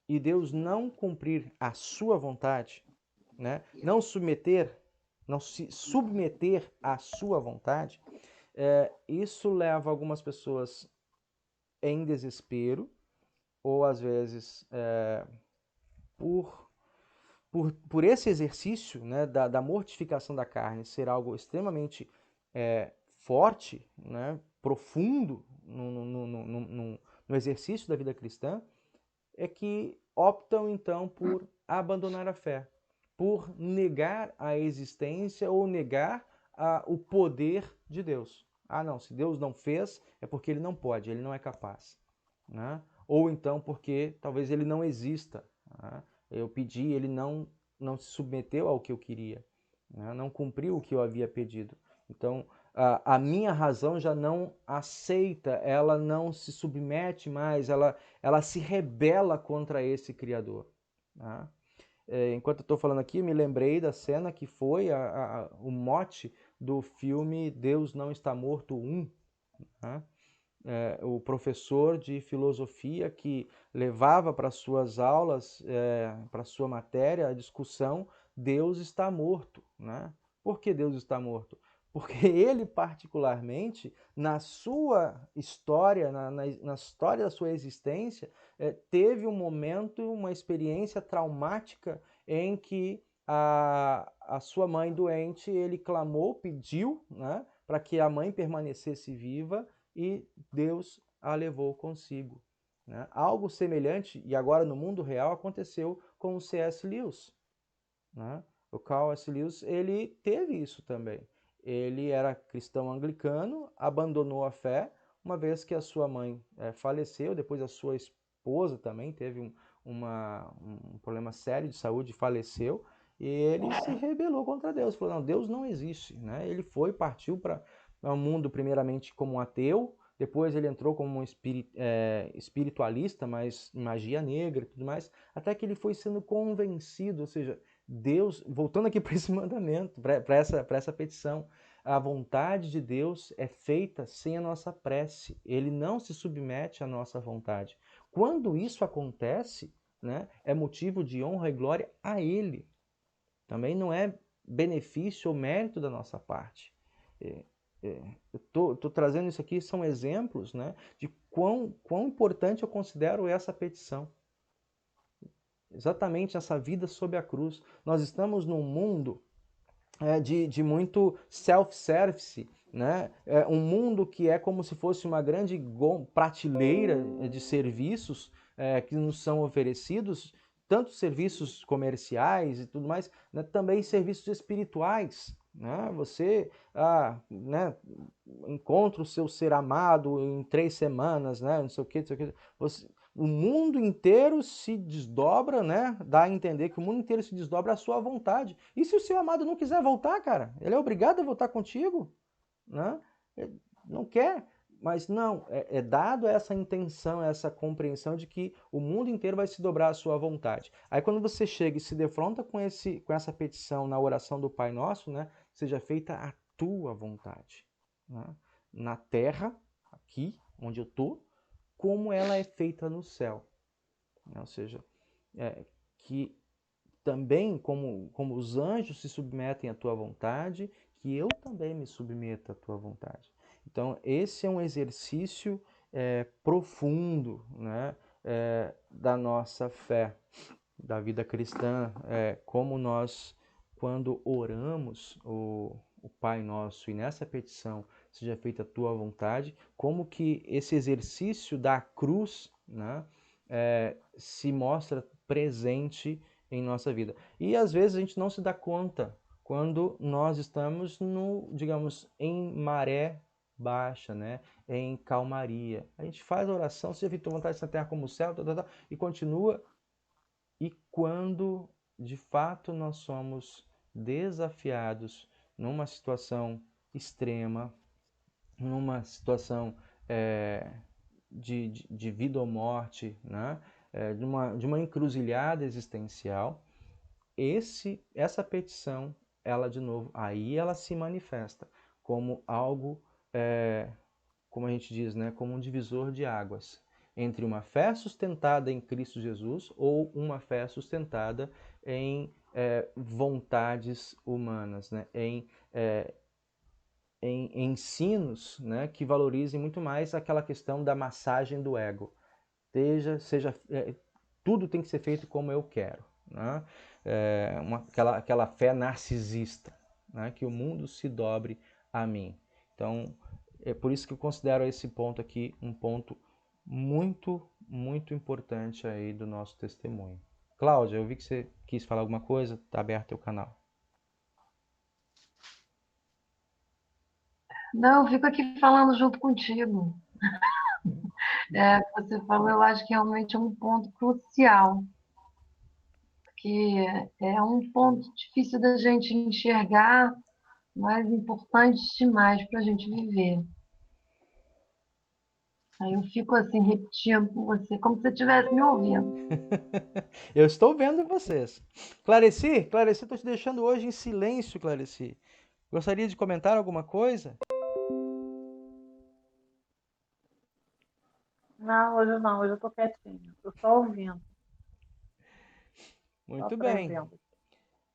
e Deus não cumprir a sua vontade, né? Não se submeter à sua vontade, isso leva algumas pessoas em desespero, ou às vezes por esse exercício, né, da mortificação da carne ser algo extremamente forte, né, profundo no exercício da vida cristã, é que optam então por abandonar a fé, por negar a existência ou negar o poder de Deus. Ah, não, se Deus não fez, é porque ele não pode, ele não é capaz. Né? Ou então porque talvez ele não exista. Né? Eu pedi, ele não se submeteu ao que eu queria, né? Não cumpriu o que eu havia pedido. Então, a minha razão já não aceita, ela não se submete mais, ela se rebela contra esse Criador. Né? Enquanto eu estou falando aqui, eu me lembrei da cena que foi o mote do filme Deus Não Está Morto 1. Né? O professor de filosofia que levava para suas aulas, para sua matéria, a discussão Deus está morto. Né? Por que Deus está morto? Porque ele, particularmente, na sua história, na história da sua existência, teve um momento, uma experiência traumática em que a sua mãe doente, ele clamou, pediu, né, para que a mãe permanecesse viva e Deus a levou consigo. Né? Algo semelhante, e agora no mundo real, aconteceu com o C.S. Lewis. Né? O Carl S. Lewis, ele teve isso também. Ele era cristão anglicano, abandonou a fé, uma vez que a sua mãe faleceu, depois a sua esposa também teve um problema sério de saúde e faleceu, e ele se rebelou contra Deus, falou, não, Deus não existe. Né? Ele partiu para um mundo primeiramente como um ateu, depois ele entrou como um espiritualista, mas magia negra e tudo mais, até que ele foi sendo convencido, ou seja, Deus, voltando aqui para esse mandamento, para essa petição, a vontade de Deus é feita sem a nossa prece. Ele não se submete à nossa vontade. Quando isso acontece, né, é motivo de honra e glória a Ele. Também não é benefício ou mérito da nossa parte. Eu estou trazendo isso aqui, são exemplos, né, de quão importante eu considero essa petição. Exatamente essa vida sob a cruz. Nós estamos num mundo de muito self-service, né? Um mundo que é como se fosse uma grande prateleira de serviços que nos são oferecidos, tanto serviços comerciais e tudo mais, né? Também serviços espirituais. Né? Você né, encontra o seu ser amado em 3 semanas, né? Não sei o que, não sei o que. o mundo inteiro se desdobra, né? Dá a entender que o mundo inteiro se desdobra à sua vontade. E se o seu amado não quiser voltar, cara? Ele é obrigado a voltar contigo, né? Não quer, mas não, é dado essa intenção, essa compreensão de que o mundo inteiro vai se dobrar à sua vontade. Aí quando você chega e se defronta com essa petição na oração do Pai Nosso, né? Seja feita a tua vontade, né? Na terra, aqui, onde eu estou, como ela é feita no céu. Ou seja, que também, como os anjos se submetem à tua vontade, que eu também me submeta à tua vontade. Então, esse é um exercício profundo, né, da nossa fé, da vida cristã, como nós, quando oramos o Pai Nosso e nessa petição seja feita a tua vontade, como que esse exercício da cruz, né, se mostra presente em nossa vida. E às vezes a gente não se dá conta quando nós estamos digamos, em maré baixa, né, em calmaria. A gente faz a oração, seja feita a tua vontade na terra como o céu, e continua. E quando de fato nós somos desafiados numa situação extrema, numa situação de vida ou morte, né? De uma encruzilhada existencial, essa petição, ela de novo, aí ela se manifesta como algo, como a gente diz, né? Como um divisor de águas entre uma fé sustentada em Cristo Jesus ou uma fé sustentada em vontades humanas, né? Em ensinos, né, que valorizem muito mais aquela questão da massagem do ego. Tudo tem que ser feito como eu quero, né? Aquela fé narcisista, né, que o mundo se dobre a mim. Então, é por isso que eu considero esse ponto aqui um ponto muito, muito importante aí do nosso testemunho. Cláudia, eu vi que você quis falar alguma coisa, está aberto o canal. Não, eu fico aqui falando junto contigo. Você falou, eu acho que realmente é um ponto crucial, porque é um ponto difícil da gente enxergar, mas importante demais para a gente viver. Aí eu fico assim, repetindo com você, como se você estivesse me ouvindo. Eu estou vendo vocês. Clareci, estou te deixando hoje em silêncio, Clareci. Gostaria de comentar alguma coisa? Não, hoje eu tô quietinha. Tô só ouvindo, só Muito bem. aprendendo.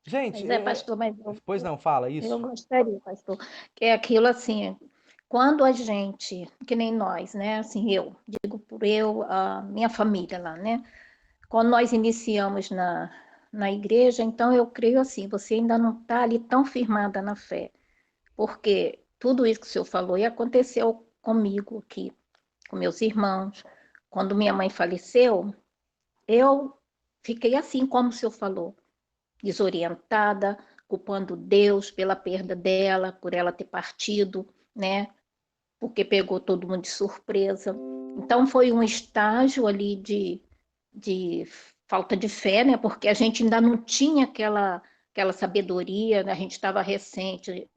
Gente, Mas pastor, mas pois não, fala eu isso. gostaria, pastor, que é aquilo assim, quando a gente, que nem nós, né, assim, eu, digo por eu, a minha família lá, né, quando nós iniciamos na igreja, então eu creio assim, você ainda não está ali tão firmada na fé, porque tudo isso que o senhor falou e aconteceu comigo aqui, com meus irmãos. Quando minha mãe faleceu, eu fiquei assim, como o senhor falou, desorientada, culpando Deus pela perda dela, por ela ter partido, né? Porque pegou todo mundo de surpresa. Então foi um estágio ali de falta de fé, né? Porque a gente ainda não tinha aquela sabedoria, né? A gente estava recente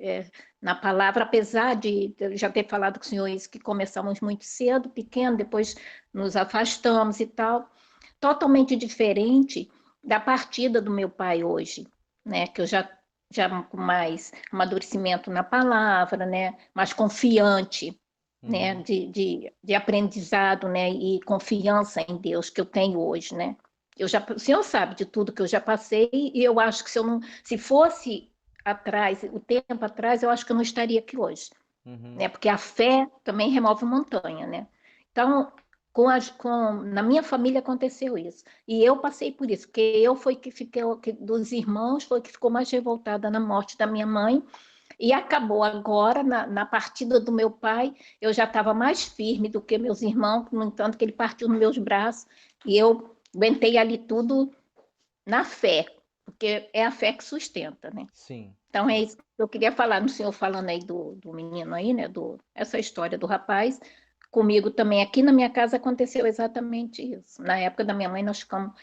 na palavra, apesar de já ter falado com o senhor isso, que começamos muito cedo, pequeno, depois nos afastamos e tal. Totalmente diferente da partida do meu pai hoje, né? Que eu já com mais amadurecimento na palavra, né? Mais confiante, né? De aprendizado, né? E confiança em Deus que eu tenho hoje, né? O senhor sabe de tudo que eu já passei e eu acho que se fosse atrás, o tempo atrás, eu acho que eu não estaria aqui hoje, né? Porque a fé também remove montanha, né? Então, na minha família aconteceu isso. E eu passei por isso, porque eu fui que fiquei, dos irmãos, foi que ficou mais revoltada na morte da minha mãe. E acabou agora, na partida do meu pai, eu já estava mais firme do que meus irmãos, no entanto, que ele partiu nos meus braços. E eu aguentei ali tudo na fé, porque é a fé que sustenta, né? Sim. Então é isso que eu queria falar, no senhor falando aí do menino aí, né? Essa história do rapaz, Comigo também, aqui na minha casa aconteceu exatamente isso. Na época da minha mãe,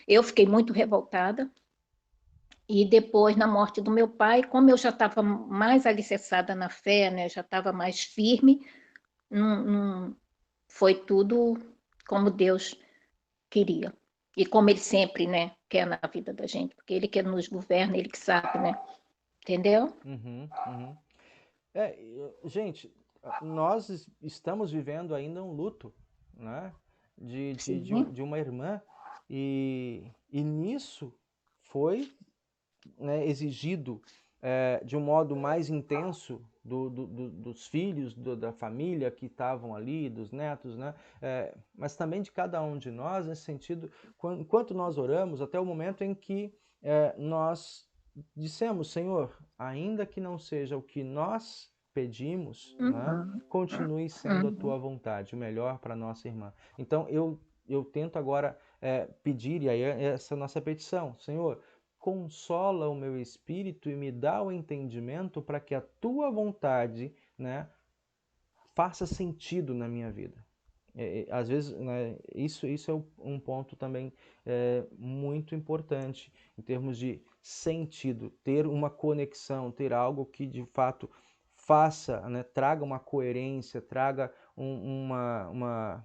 eu fiquei muito revoltada, e depois, na morte do meu pai, como eu já estava mais alicerçada na fé, né, já estava mais firme, não foi tudo como Deus queria. E como Ele sempre, né, quer na vida da gente, porque Ele que nos governa, Ele que sabe, né? Entendeu? Uhum, uhum. Gente, nós estamos vivendo ainda um luto, né? Sim. De uma irmã, e nisso foi, né, exigido de um modo mais intenso dos filhos, da família que estavam ali, dos netos, né? Mas também de cada um de nós, nesse sentido, enquanto nós oramos, até o momento em que nós dissemos, Senhor, ainda que não seja o que nós pedimos, né, continue sendo a tua vontade, o melhor para nossa irmã. Então eu tento agora pedir, e aí essa é a nossa petição, Senhor, consola o meu espírito e me dá o entendimento para que a tua vontade, né, faça sentido na minha vida. Às vezes, né, isso é um ponto também muito importante em termos de sentido, ter uma conexão, ter algo que de fato faça, né, traga uma coerência, traga uma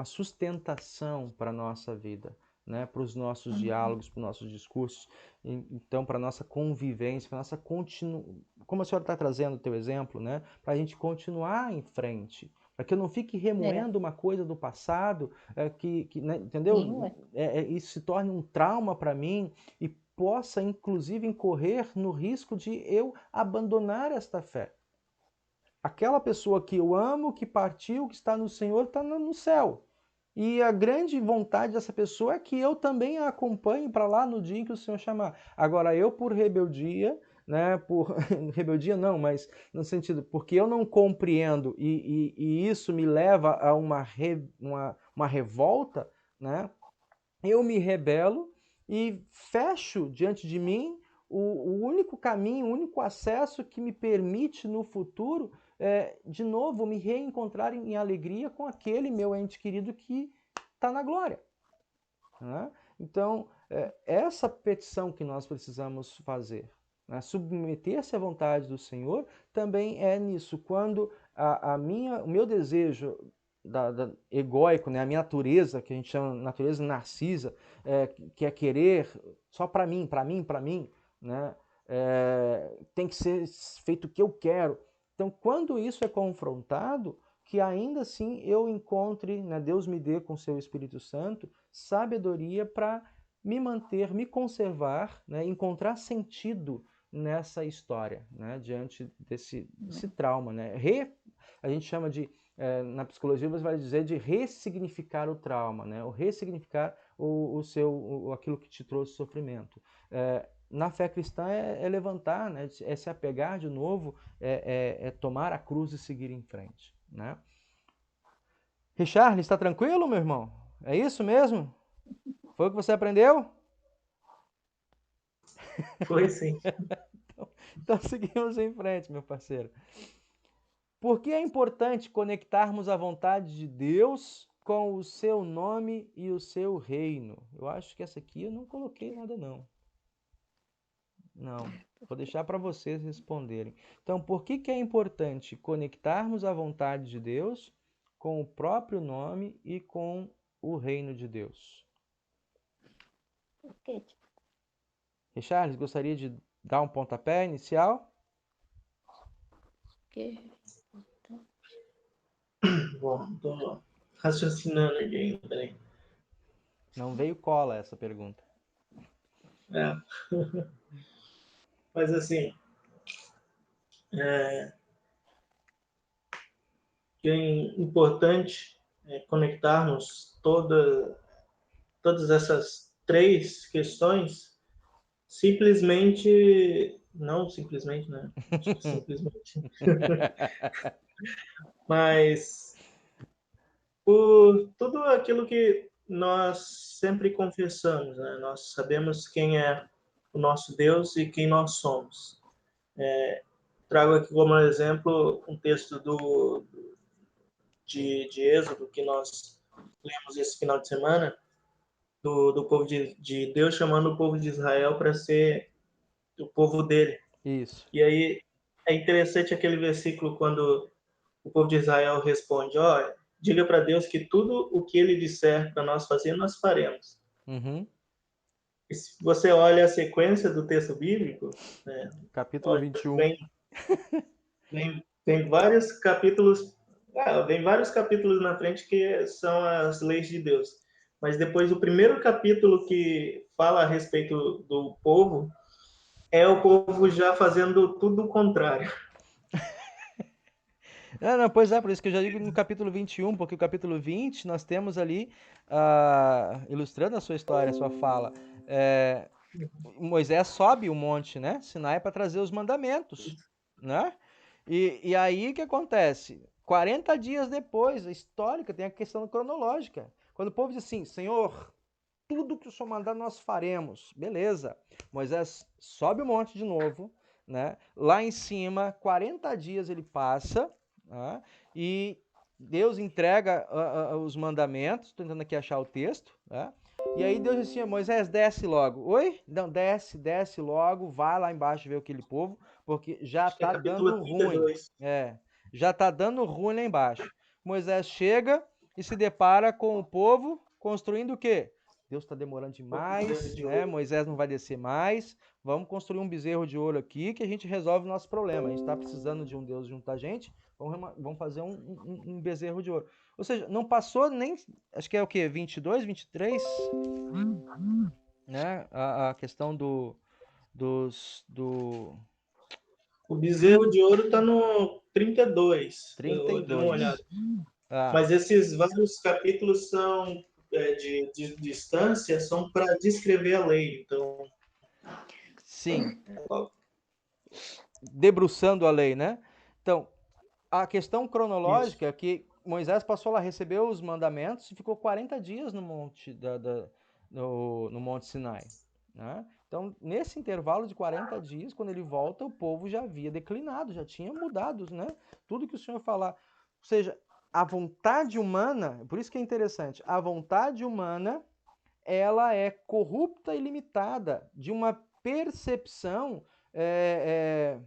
sustentação para a nossa vida, né, para os nossos diálogos, para os nossos discursos, então para a nossa convivência, para a nossa como a senhora está trazendo o teu exemplo, né, para a gente continuar em frente, para que eu não fique remoendo uma coisa do passado, né, entendeu? Isso se torne um trauma para mim e possa, inclusive, incorrer no risco de eu abandonar esta fé. Aquela pessoa que eu amo, que partiu, que está no Senhor, está no céu. E a grande vontade dessa pessoa é que eu também a acompanhe para lá no dia em que o Senhor chamar. Agora, eu por rebeldia, né, por rebeldia não, mas no sentido, porque eu não compreendo e isso me leva a uma revolta, né, eu me rebelo e fecho diante de mim o único caminho, o único acesso que me permite no futuro, de novo, me reencontrar em alegria com aquele meu ente querido que está na glória. Né? Então, essa petição que nós precisamos fazer, né? Submeter-se à vontade do Senhor, também é nisso. Quando o meu desejo egóico, né? A minha natureza, que a gente chama de natureza narcisa, que é querer só para mim, né? Tem que ser feito o que eu quero. Então, quando isso é confrontado, que ainda assim eu encontre, né, Deus me dê com o seu Espírito Santo, sabedoria para me manter, me conservar, né, encontrar sentido nessa história, né, diante desse trauma. Né? A gente chama de, na psicologia você vai dizer de ressignificar o trauma, né, ou ressignificar aquilo que te trouxe sofrimento. Na fé cristã é levantar, né, é se apegar de novo, é tomar a cruz e seguir em frente. Né? Richard, está tranquilo, meu irmão? É isso mesmo? Foi o que você aprendeu? Foi sim. Então seguimos em frente, meu parceiro. Por que é importante conectarmos a vontade de Deus com o seu nome e o seu reino? Eu acho que essa aqui eu não coloquei nada, não. Não, vou deixar para vocês responderem. Então, por que é importante conectarmos a vontade de Deus com o próprio nome e com o reino de Deus? Richard, gostaria de dar um pontapé inicial? Bom, tô raciocinando aqui ainda, peraí. Não veio cola essa pergunta. Mas assim, que é importante conectarmos todas essas três questões não simplesmente, né? Acho que simplesmente. Mas por tudo aquilo que nós sempre confessamos, né? Nós sabemos quem é o nosso Deus e quem nós somos. Trago aqui como exemplo um texto de Êxodo, que nós lemos esse final de semana, do povo de Deus chamando o povo de Israel para ser o povo dele. Isso. E aí é interessante aquele versículo quando o povo de Israel responde: olha, diga para Deus que tudo o que ele disser para nós fazer, nós faremos. Uhum. E se você olha a sequência do texto bíblico, Capítulo olha, 21. vem vários capítulos, vem vários capítulos na frente que são as leis de Deus. Mas depois, o primeiro capítulo que fala a respeito do povo é o povo já fazendo tudo o contrário. Não, pois é, por isso que eu já digo no capítulo 21, porque o capítulo 20 nós temos ali, ilustrando a sua história, a sua fala, Moisés sobe o monte, né, Sinai, para trazer os mandamentos, né? E aí o que acontece? 40 dias depois, a histórica, tem a questão cronológica. Quando o povo diz assim, Senhor, tudo que o Senhor mandar nós faremos. Beleza. Moisés sobe o monte de novo, né? Lá em cima, 40 dias ele passa, né? E Deus entrega os mandamentos. Estou tentando aqui achar o texto, né? E aí Deus disse assim, Moisés, desce logo. Oi? Não, desce logo, vai lá embaixo ver aquele povo, porque já Acho que é tá capítulo dando ruim. 32. Já tá dando ruim lá embaixo. Moisés chega e se depara com o povo construindo o quê? Deus está demorando demais, De né? ouro. Moisés não vai descer mais. Vamos construir um bezerro de ouro aqui que a gente resolve o nosso problema. A gente está precisando de um Deus junto a gente. Vamos fazer um bezerro de ouro. Ou seja, não passou nem. Acho que é o quê? 22, 23? Né? A questão do. O bezerro de ouro está no 32. Eu dei uma 32. olhada. Ah, Mas esses vários capítulos são de distância, são para descrever a lei. Então, sim. Debruçando a lei, né? Então, a questão isso. cronológica é que Moisés passou lá, recebeu os mandamentos e ficou 40 dias no monte, no monte Sinai. Né? Então, nesse intervalo de 40 dias, quando ele volta, o povo já havia declinado, já tinha mudado, né? Tudo que o Senhor falar. Ou seja, a vontade humana, por isso que é interessante, a vontade humana, ela é corrupta e limitada de uma percepção, é,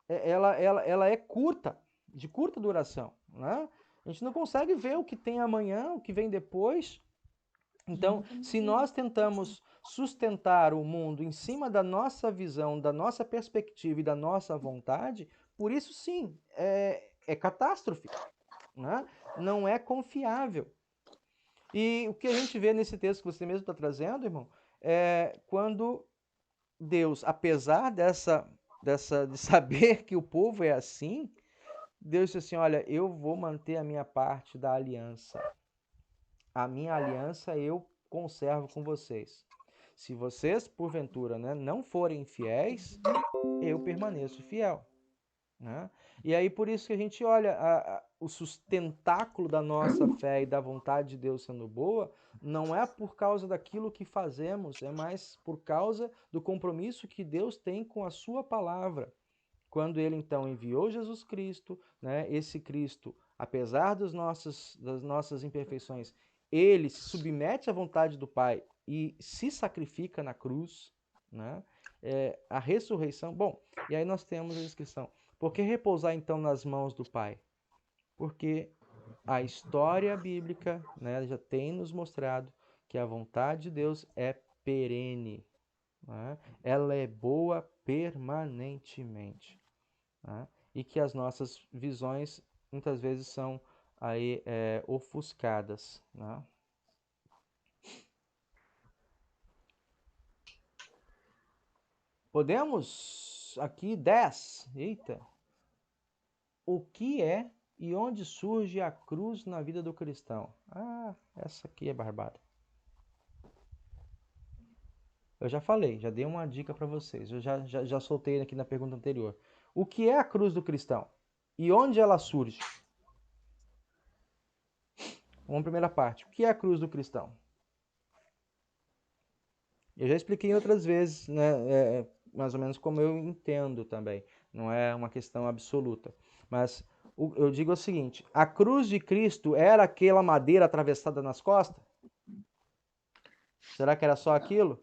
ela é curta, de curta duração, né? A gente não consegue ver o que tem amanhã, o que vem depois. Então, se nós tentamos sustentar o mundo em cima da nossa visão, da nossa perspectiva e da nossa vontade, por isso sim, é catástrofe, né? Não é confiável. E o que a gente vê nesse texto que você mesmo está trazendo, irmão, é quando Deus, apesar de saber que o povo é assim, Deus disse assim: olha, eu vou manter a minha parte da aliança. A minha aliança eu conservo com vocês. Se vocês, porventura, né, não forem fiéis, eu permaneço fiel. Né? E aí por isso que a gente olha o sustentáculo da nossa fé e da vontade de Deus sendo boa, não é por causa daquilo que fazemos, é mais por causa do compromisso que Deus tem com a sua palavra. Quando ele então enviou Jesus Cristo, né, esse Cristo, apesar das nossas imperfeições, ele se submete à vontade do Pai e se sacrifica na cruz, né? A ressurreição. Bom, e aí nós temos a descrição. Por que repousar então nas mãos do Pai? Porque a história bíblica, né, já tem nos mostrado que a vontade de Deus é perene, né? Ela é boa permanentemente, né? E que as nossas visões muitas vezes são aí ofuscadas, né? Podemos aqui 10. Eita. O que é e onde surge a cruz na vida do cristão? Ah, essa aqui é barbada. Eu já falei, já dei uma dica para vocês. Eu já soltei aqui na pergunta anterior. O que é a cruz do cristão? E onde ela surge? Vamos à primeira parte. O que é a cruz do cristão? Eu já expliquei outras vezes, né, mais ou menos como eu entendo também. Não é uma questão absoluta. Mas Eu digo o seguinte, a cruz de Cristo era aquela madeira atravessada nas costas? Será que era só aquilo?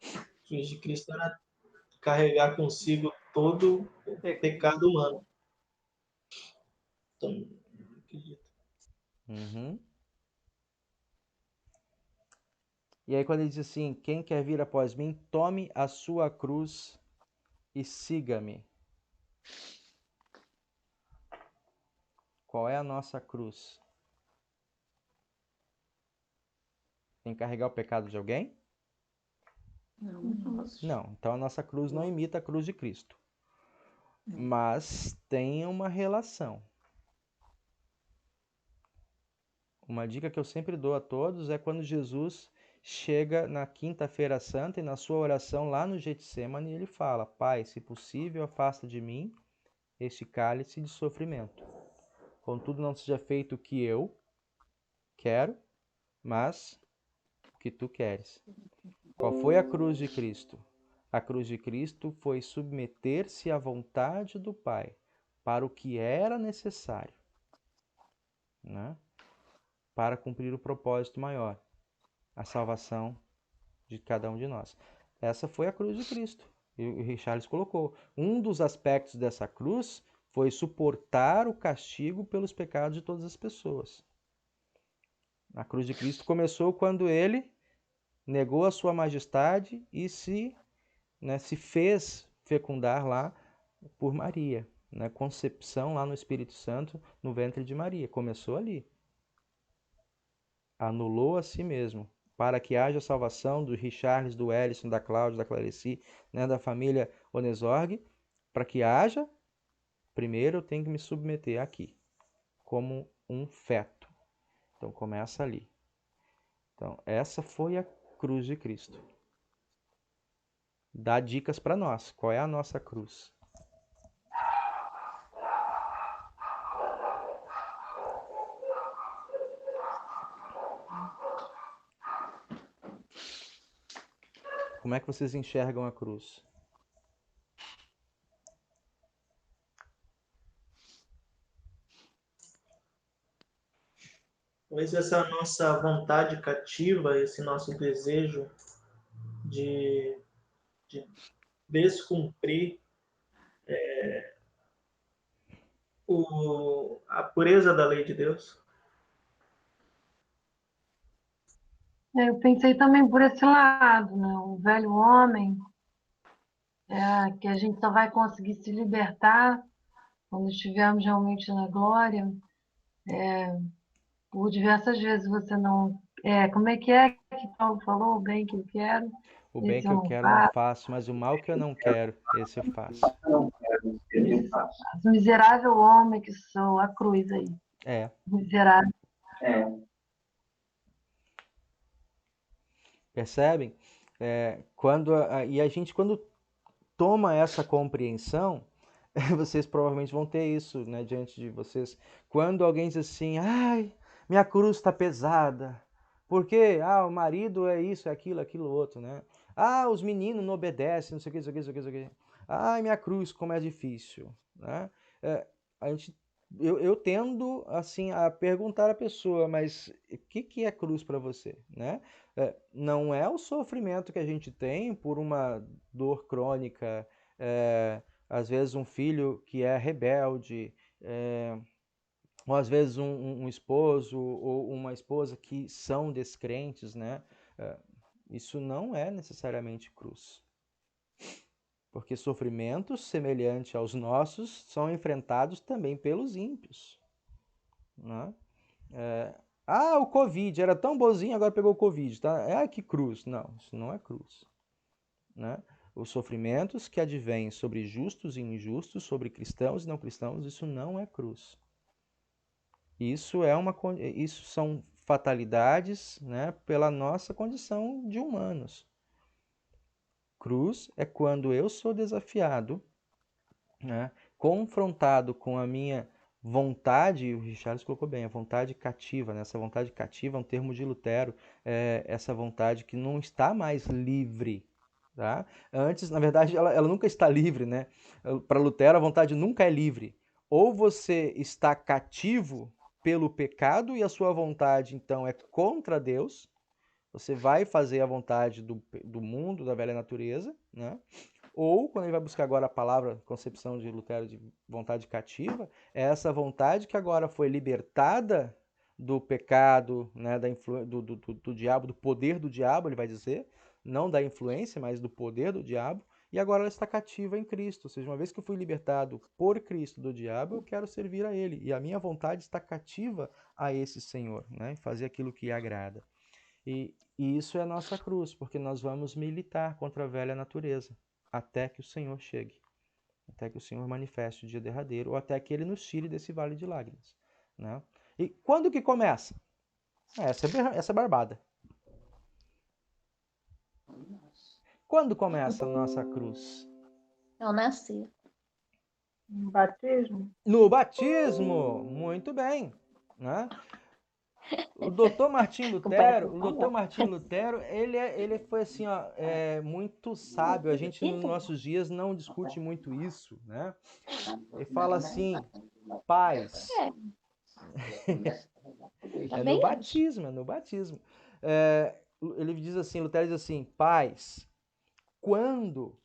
A cruz de Cristo era carregar consigo todo o pecado humano. Então, não acredito. Uhum. E aí quando ele diz assim, quem quer vir após mim, tome a sua cruz e siga-me. Qual é a nossa cruz? Tem que carregar o pecado de alguém? Não, então a nossa cruz não imita a cruz de Cristo. Mas tem uma relação. Uma dica que eu sempre dou a todos é quando Jesus chega na quinta-feira santa e na sua oração lá no Getsemane, ele fala, Pai, se possível, afasta de mim este cálice de sofrimento. Contudo, não seja feito o que eu quero, mas o que tu queres. Qual foi a cruz de Cristo? A cruz de Cristo foi submeter-se à vontade do Pai para o que era necessário, né? Para cumprir o propósito maior, a salvação de cada um de nós. Essa foi a cruz de Cristo. E o Richards colocou. Um dos aspectos dessa cruz foi suportar o castigo pelos pecados de todas as pessoas. A cruz de Cristo começou quando ele negou a sua majestade e se fez fecundar lá por Maria. Na concepção lá no Espírito Santo, no ventre de Maria. Começou ali. Anulou a si mesmo, para que haja salvação do Richards, do Ellison, da Cláudia, da Clarici, né, da família Onesorg. Para que haja, primeiro eu tenho que me submeter aqui, como um feto. Então começa ali. Então essa foi a cruz de Cristo. Dá dicas para nós. Qual é a nossa cruz? Como é que vocês enxergam a cruz? Talvez essa nossa vontade cativa, esse nosso desejo de descumprir a pureza da lei de Deus. Eu pensei também por esse lado, né? O velho homem, que a gente só vai conseguir se libertar quando estivermos realmente na glória. Por diversas vezes você não. Como é que Paulo falou? O bem que eu quero, O bem esse que eu eu não quero não faço. faço, mas o mal que eu não quero, esse eu faço. Miserável homem que sou, a cruz aí. É. Miserável. Percebem? E a gente, quando toma essa compreensão, vocês provavelmente vão ter isso, né, diante de vocês. Quando alguém diz assim, ai, minha cruz está pesada. Por quê? Ah, o marido é isso, é aquilo, aquilo outro, né? Ah, os meninos não obedecem, não sei o que, não sei o que, não sei o que, não sei o que. Ai, minha cruz, como é difícil, né? A gente, eu tendo, assim, a perguntar à pessoa, mas o que é cruz para você, né? Não é o sofrimento que a gente tem por uma dor crônica, às vezes um filho que é rebelde, ou às vezes um esposo ou uma esposa que são descrentes, né? Isso não é necessariamente cruz. Porque sofrimentos semelhantes aos nossos são enfrentados também pelos ímpios, né? O Covid era tão bonzinho, agora pegou o Covid, tá? Que cruz. Não, isso não é cruz, né? Os sofrimentos que advêm sobre justos e injustos, sobre cristãos e não cristãos, isso não é cruz. Isso são fatalidades, né, pela nossa condição de humanos. Cruz é quando eu sou desafiado, né, confrontado com a minha vontade, e o Richard colocou bem, a vontade cativa, né? Essa vontade cativa é um termo de Lutero, essa vontade que não está mais livre, Tá? Antes, na verdade, ela nunca está livre, né? Para Lutero, a vontade nunca é livre. Ou você está cativo pelo pecado e a sua vontade, então, é contra Deus, você vai fazer a vontade do mundo, da velha natureza, né? Ou, quando ele vai buscar agora a palavra, concepção de Lutero de vontade cativa, é essa vontade que agora foi libertada do pecado, né, do diabo, do poder do diabo, ele vai dizer, não da influência, mas do poder do diabo, e agora ela está cativa em Cristo. Ou seja, uma vez que eu fui libertado por Cristo do diabo, eu quero servir a Ele, e a minha vontade está cativa a esse Senhor, né, fazer aquilo que lhe agrada. E isso é a nossa cruz, porque nós vamos militar contra a velha natureza, até que o Senhor chegue, até que o Senhor manifeste o dia derradeiro, ou até que Ele nos tire desse vale de lágrimas. Né? E quando que começa? Essa é barbada. Quando começa a nossa cruz? Eu nasci. No batismo, No batismo! Muito bem. Né? O doutor Martim Lutero, ele foi assim, ó, muito sábio. A gente nos nossos dias não discute muito isso, né? Ele fala assim, paz. É no Também acho. batismo, é no batismo. Ele diz assim, Lutero diz assim, pais, quando,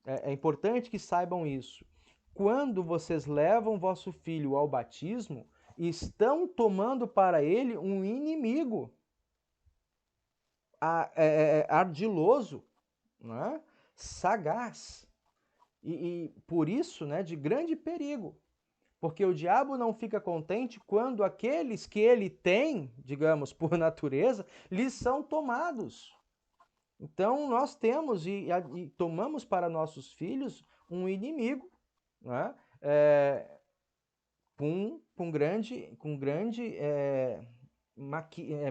é importante que saibam isso, quando vocês levam vosso filho ao batismo, estão tomando para ele um inimigo ardiloso, né? Sagaz, e por isso, né, de grande perigo. Porque o diabo não fica contente quando aqueles que ele tem, digamos, por natureza, lhes são tomados. Então nós temos e tomamos para nossos filhos um inimigo, né? Com grande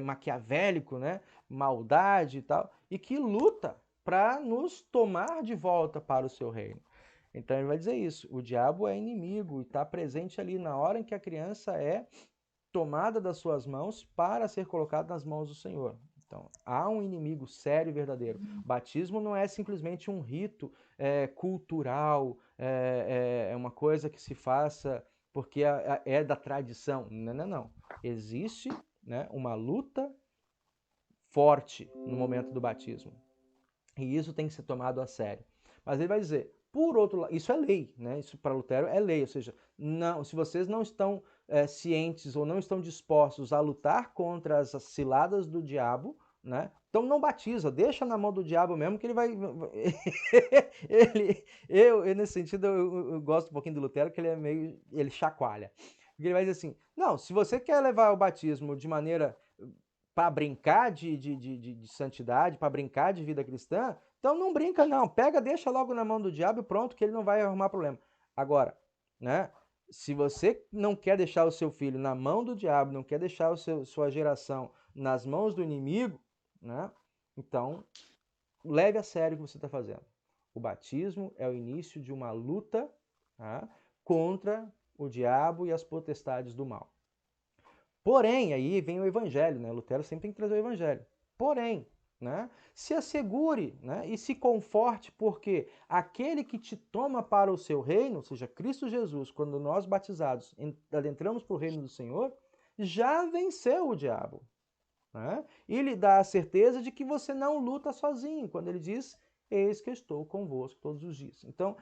maquiavélico, né? Maldade e tal, e que luta para nos tomar de volta para o seu reino. Então ele vai dizer isso, o diabo é inimigo e está presente ali na hora em que a criança é tomada das suas mãos para ser colocada nas mãos do Senhor. Então, há um inimigo sério e verdadeiro. Batismo não é simplesmente um rito cultural, é uma coisa que se faça porque é da tradição. Não, não, não. Existe, né, uma luta forte no momento do batismo. E isso tem que ser tomado a sério. Mas ele vai dizer, por outro lado, isso é lei, né? Isso para Lutero é lei, ou seja, não, se vocês não estão cientes ou não estão dispostos a lutar contra as ciladas do diabo, né? Então não batiza, deixa na mão do diabo mesmo que ele vai. Nesse sentido, eu gosto um pouquinho do Lutero, que ele é meio. Ele chacoalha. Porque ele vai dizer assim: não, se você quer levar o batismo de maneira para brincar de santidade, para brincar de vida cristã, então não brinca não, pega, deixa logo na mão do diabo e pronto, que ele não vai arrumar problema. Agora, né, se você não quer deixar o seu filho na mão do diabo, não quer deixar sua geração nas mãos do inimigo, né, então leve a sério o que você está fazendo. O batismo é o início de uma luta, tá, contra o diabo e as potestades do mal. Porém, aí vem o evangelho, né? Lutero sempre tem que trazer o evangelho. Porém, né, se assegure, né, e se conforte, porque aquele que te toma para o seu reino, ou seja, Cristo Jesus, quando nós batizados adentramos para o reino do Senhor, já venceu o diabo. Né? E lhe dá a certeza de que você não luta sozinho, quando ele diz, eis que estou convosco todos os dias. Então,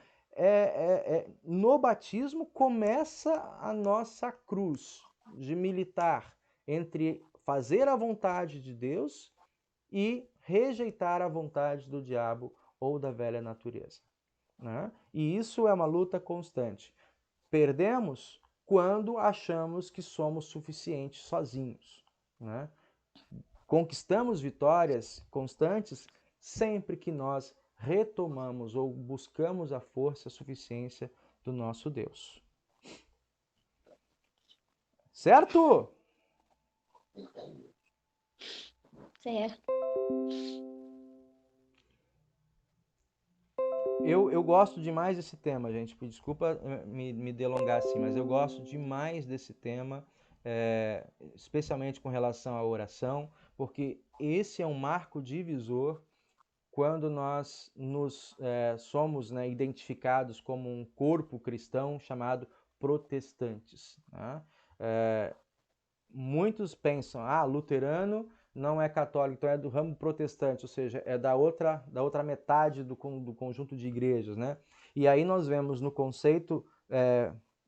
no batismo começa a nossa cruz de militar entre fazer a vontade de Deus e rejeitar a vontade do diabo ou da velha natureza. Né? E isso é uma luta constante. Perdemos quando achamos que somos suficientes sozinhos. Né? Conquistamos vitórias constantes sempre que nós retomamos ou buscamos a força e a suficiência do nosso Deus. Certo? Certo. Eu gosto demais desse tema, gente. Desculpa me delongar assim, mas eu gosto demais desse tema, especialmente com relação à oração, porque esse é um marco divisor quando nós somos, né, identificados como um corpo cristão chamado protestantes. Né? Muitos pensam, luterano não é católico, então é do ramo protestante, ou seja, é da outra metade do conjunto de igrejas, né? E aí nós vemos no conceito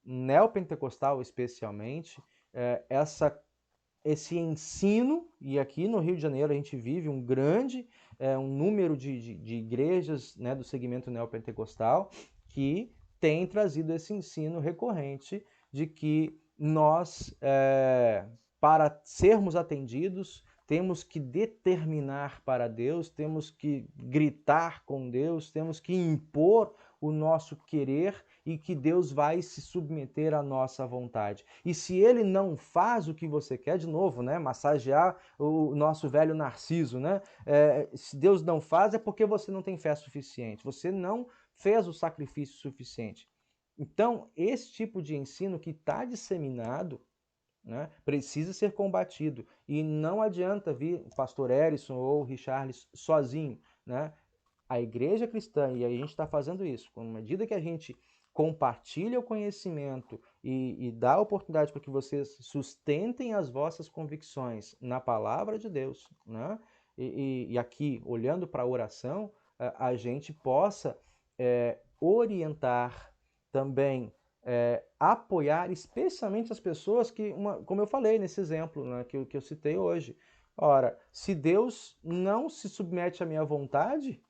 neopentecostal, especialmente, esse ensino, e aqui no Rio de Janeiro a gente vive um grande um número de igrejas, né, do segmento neopentecostal que tem trazido esse ensino recorrente de que nós, para sermos atendidos, temos que determinar para Deus, temos que gritar com Deus, temos que impor o nosso querer e que Deus vai se submeter à nossa vontade. E se Ele não faz o que você quer, de novo, né, massagear o nosso velho Narciso, né? Se Deus não faz é porque você não tem fé suficiente, você não fez o sacrifício suficiente. Então, esse tipo de ensino que está disseminado, né, precisa ser combatido. E não adianta vir o pastor Erison ou o Richarlis sozinho. Né? A igreja cristã, e a gente está fazendo isso, com medida que a gente compartilha o conhecimento e dá oportunidade para que vocês sustentem as vossas convicções na palavra de Deus, né? E aqui, olhando para a oração, a gente possa orientar também, apoiar especialmente as pessoas que, como eu falei nesse exemplo, né, que eu citei hoje. Ora, se Deus não se submete à minha vontade,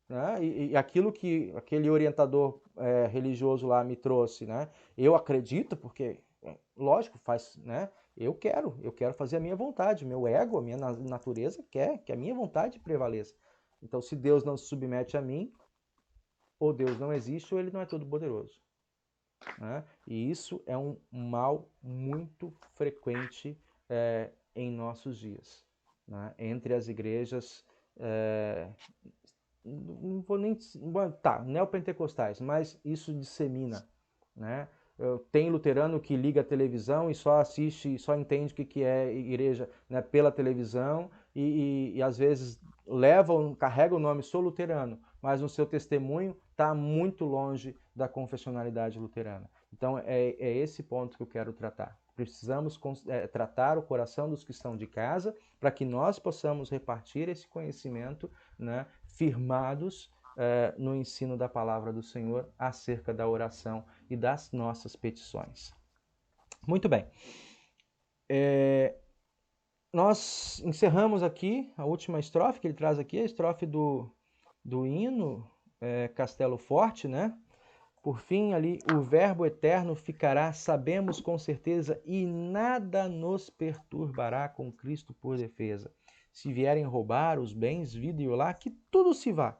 né, e aquilo que aquele orientador religioso lá me trouxe, né, eu acredito, porque, lógico, faz, né, eu quero fazer a minha vontade, meu ego, a minha natureza quer que a minha vontade prevaleça. Então, se Deus não se submete a mim, ou Deus não existe, ou ele não é todo poderoso. Né? E isso é um mal muito frequente em nossos dias, né? Entre as igrejas, não vou nem... neopentecostais, mas isso dissemina, né? Tem luterano que liga a televisão e só assiste, só entende o que é igreja, né, pela televisão e às vezes carrega o nome sou luterano, mas no seu testemunho está muito longe da confessionalidade luterana. Então é esse ponto que eu quero tratar. Precisamos tratar o coração dos que estão de casa para que nós possamos repartir esse conhecimento, né, firmados no ensino da palavra do Senhor acerca da oração e das nossas petições. Muito bem. Nós encerramos aqui a última estrofe que ele traz aqui, a estrofe do hino Castelo Forte, né? Por fim, ali, o verbo eterno ficará, sabemos com certeza, e nada nos perturbará com Cristo por defesa. Se vierem roubar os bens, vida e olá, que tudo se vá.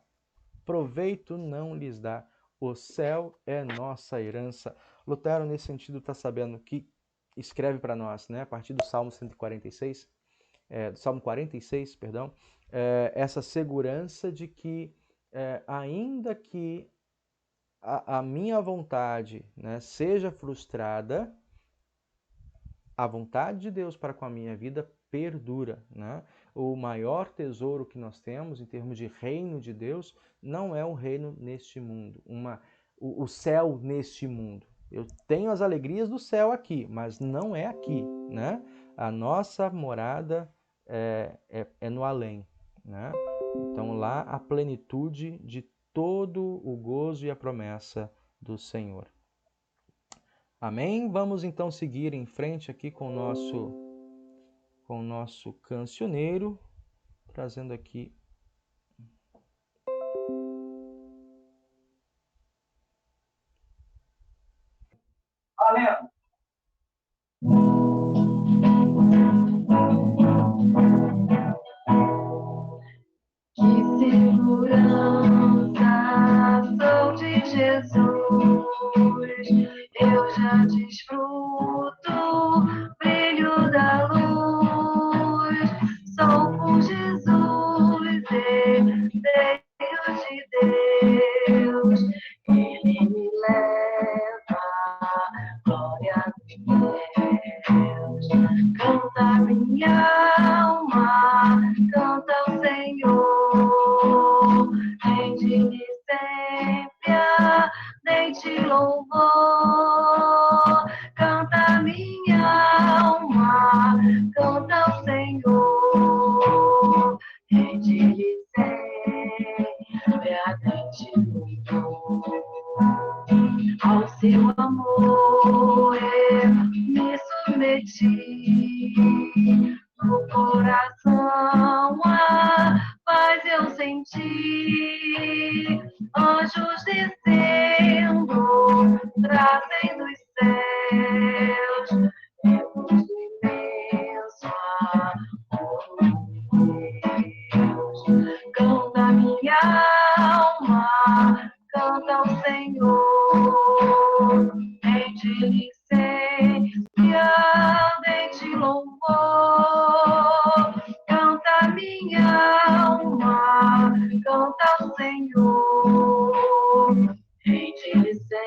Proveito não lhes dá. O céu é nossa herança. Lutero, nesse sentido, está sabendo que escreve para nós, né, a partir do Salmo 146, do Salmo 46, perdão, essa segurança de que, ainda que a minha vontade, né, seja frustrada, a vontade de Deus para com a minha vida perdura. Né? O maior tesouro que nós temos em termos de reino de Deus não é o reino neste mundo, o céu neste mundo. Eu tenho as alegrias do céu aqui, mas não é aqui. Né? A nossa morada é no além. Né? Então lá a plenitude de todo o gozo e a promessa do Senhor. Amém? Vamos então seguir em frente aqui com o nosso cancioneiro, trazendo aqui Que segurança sou de Jesus, eu já desfruto o brilho da luz, sou com Jesus, Deus de Deus, Ele me leva à glória de Deus, canta minha alma, canta o Senhor. me submeti. No coração a paz eu senti, anjos descendo, trazem dos céus, Deus imenso amor de Deus. Canta minha alma, canta ao Senhor, em diligência, em te louvor. Canta minha alma, canta ao Senhor, em diligência,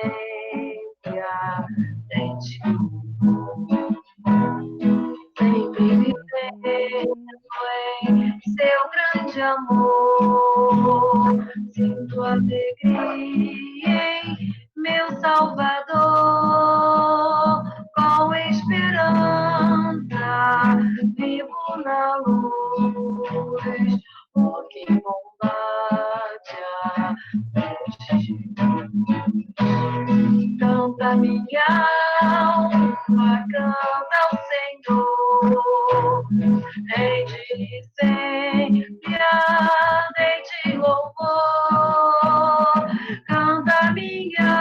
em te louvor. Sempre vivendo em seu grande amor, sinto alegria em meu Salvador, com esperança vivo na luz, porque bondade canta minha alma, canta ao Senhor, em diligência, em te louvor. Canta minha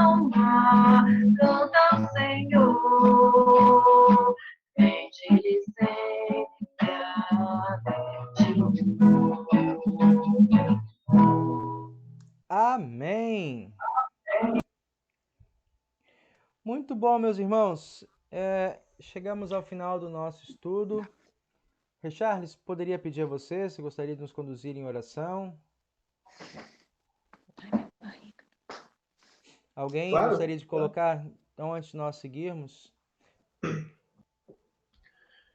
alma, canta ao Senhor, em diligência, em te louvor. Amém. Muito bom, meus irmãos. Chegamos ao final do nosso estudo. Richarles, poderia pedir a você se gostaria de nos conduzir em oração? Alguém Claro. gostaria de colocar, então, antes de nós seguirmos?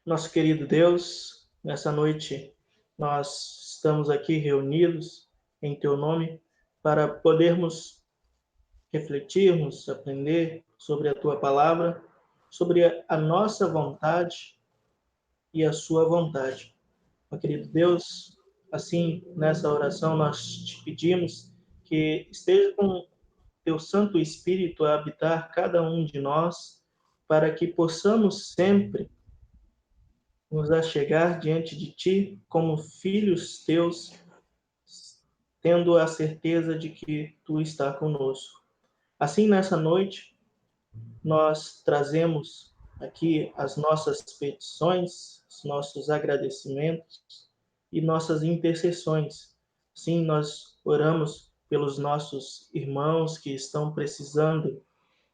Nosso querido Deus, nessa noite nós estamos aqui reunidos em Teu nome para podermos refletirmos, aprender sobre a Tua palavra, sobre a nossa vontade e a Sua vontade. Meu querido Deus, assim, nessa oração nós te pedimos que esteja com Teu Santo Espírito a habitar cada um de nós, para que possamos sempre nos achegar diante de Ti como filhos Teus, tendo a certeza de que Tu está conosco. Assim, nessa noite, nós trazemos aqui as nossas petições, os nossos agradecimentos e nossas intercessões. Sim, nós oramos pelos nossos irmãos que estão precisando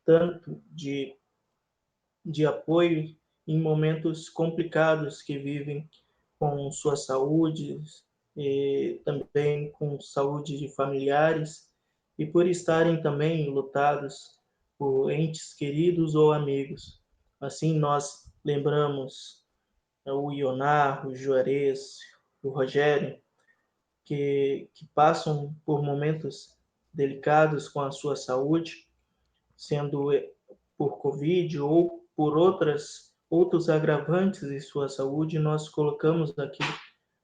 tanto de apoio em momentos complicados que vivem com sua saúde e também com saúde de familiares e por estarem também lutados por entes queridos ou amigos. Assim nós lembramos o Ionar, o Juarez, o Rogério, que passam por momentos delicados com a sua saúde, sendo por Covid ou por outros agravantes de sua saúde, nós colocamos aqui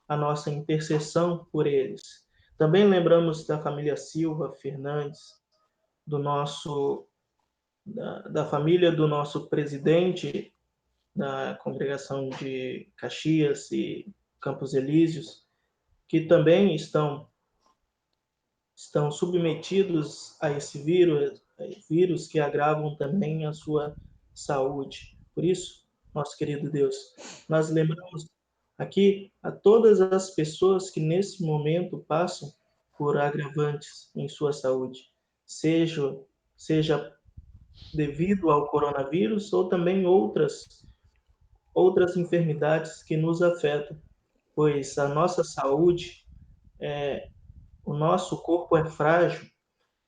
a nossa intercessão por eles. Também lembramos da família Silva Fernandes, da família do nosso presidente da congregação de Caxias e Campos Elíseos, que também estão submetidos a esse vírus que agravam também a sua saúde. Por isso, nosso querido Deus, nós lembramos aqui a todas as pessoas que nesse momento passam por agravantes em sua saúde, seja devido ao coronavírus ou também outras enfermidades que nos afetam, pois a nossa saúde, o nosso corpo é frágil,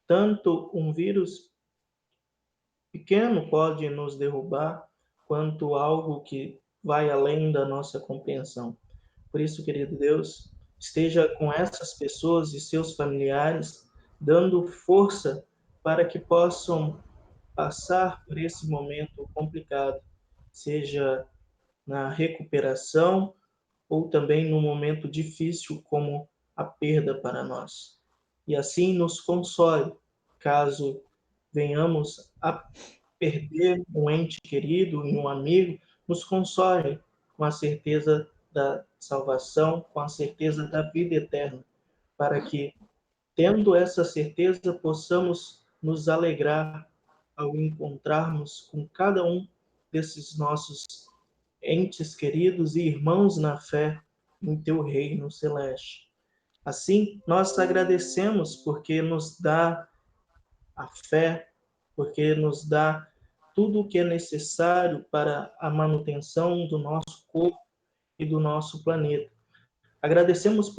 tanto um vírus pequeno pode nos derrubar, quanto algo que vai além da nossa compreensão. Por isso, querido Deus, esteja com essas pessoas e seus familiares, dando força para que possam passar por esse momento complicado, seja na recuperação ou também num momento difícil como a perda para nós. E assim nos console, caso venhamos a perder um ente querido e um amigo, nos console com a certeza da salvação, com a certeza da vida eterna, para que, tendo essa certeza, possamos nos alegrar ao encontrarmos com cada um desses nossos entes queridos e irmãos na fé em teu reino celeste. Assim, nós agradecemos porque nos dá a fé, porque nos dá tudo o que é necessário para a manutenção do nosso corpo e do nosso planeta. Agradecemos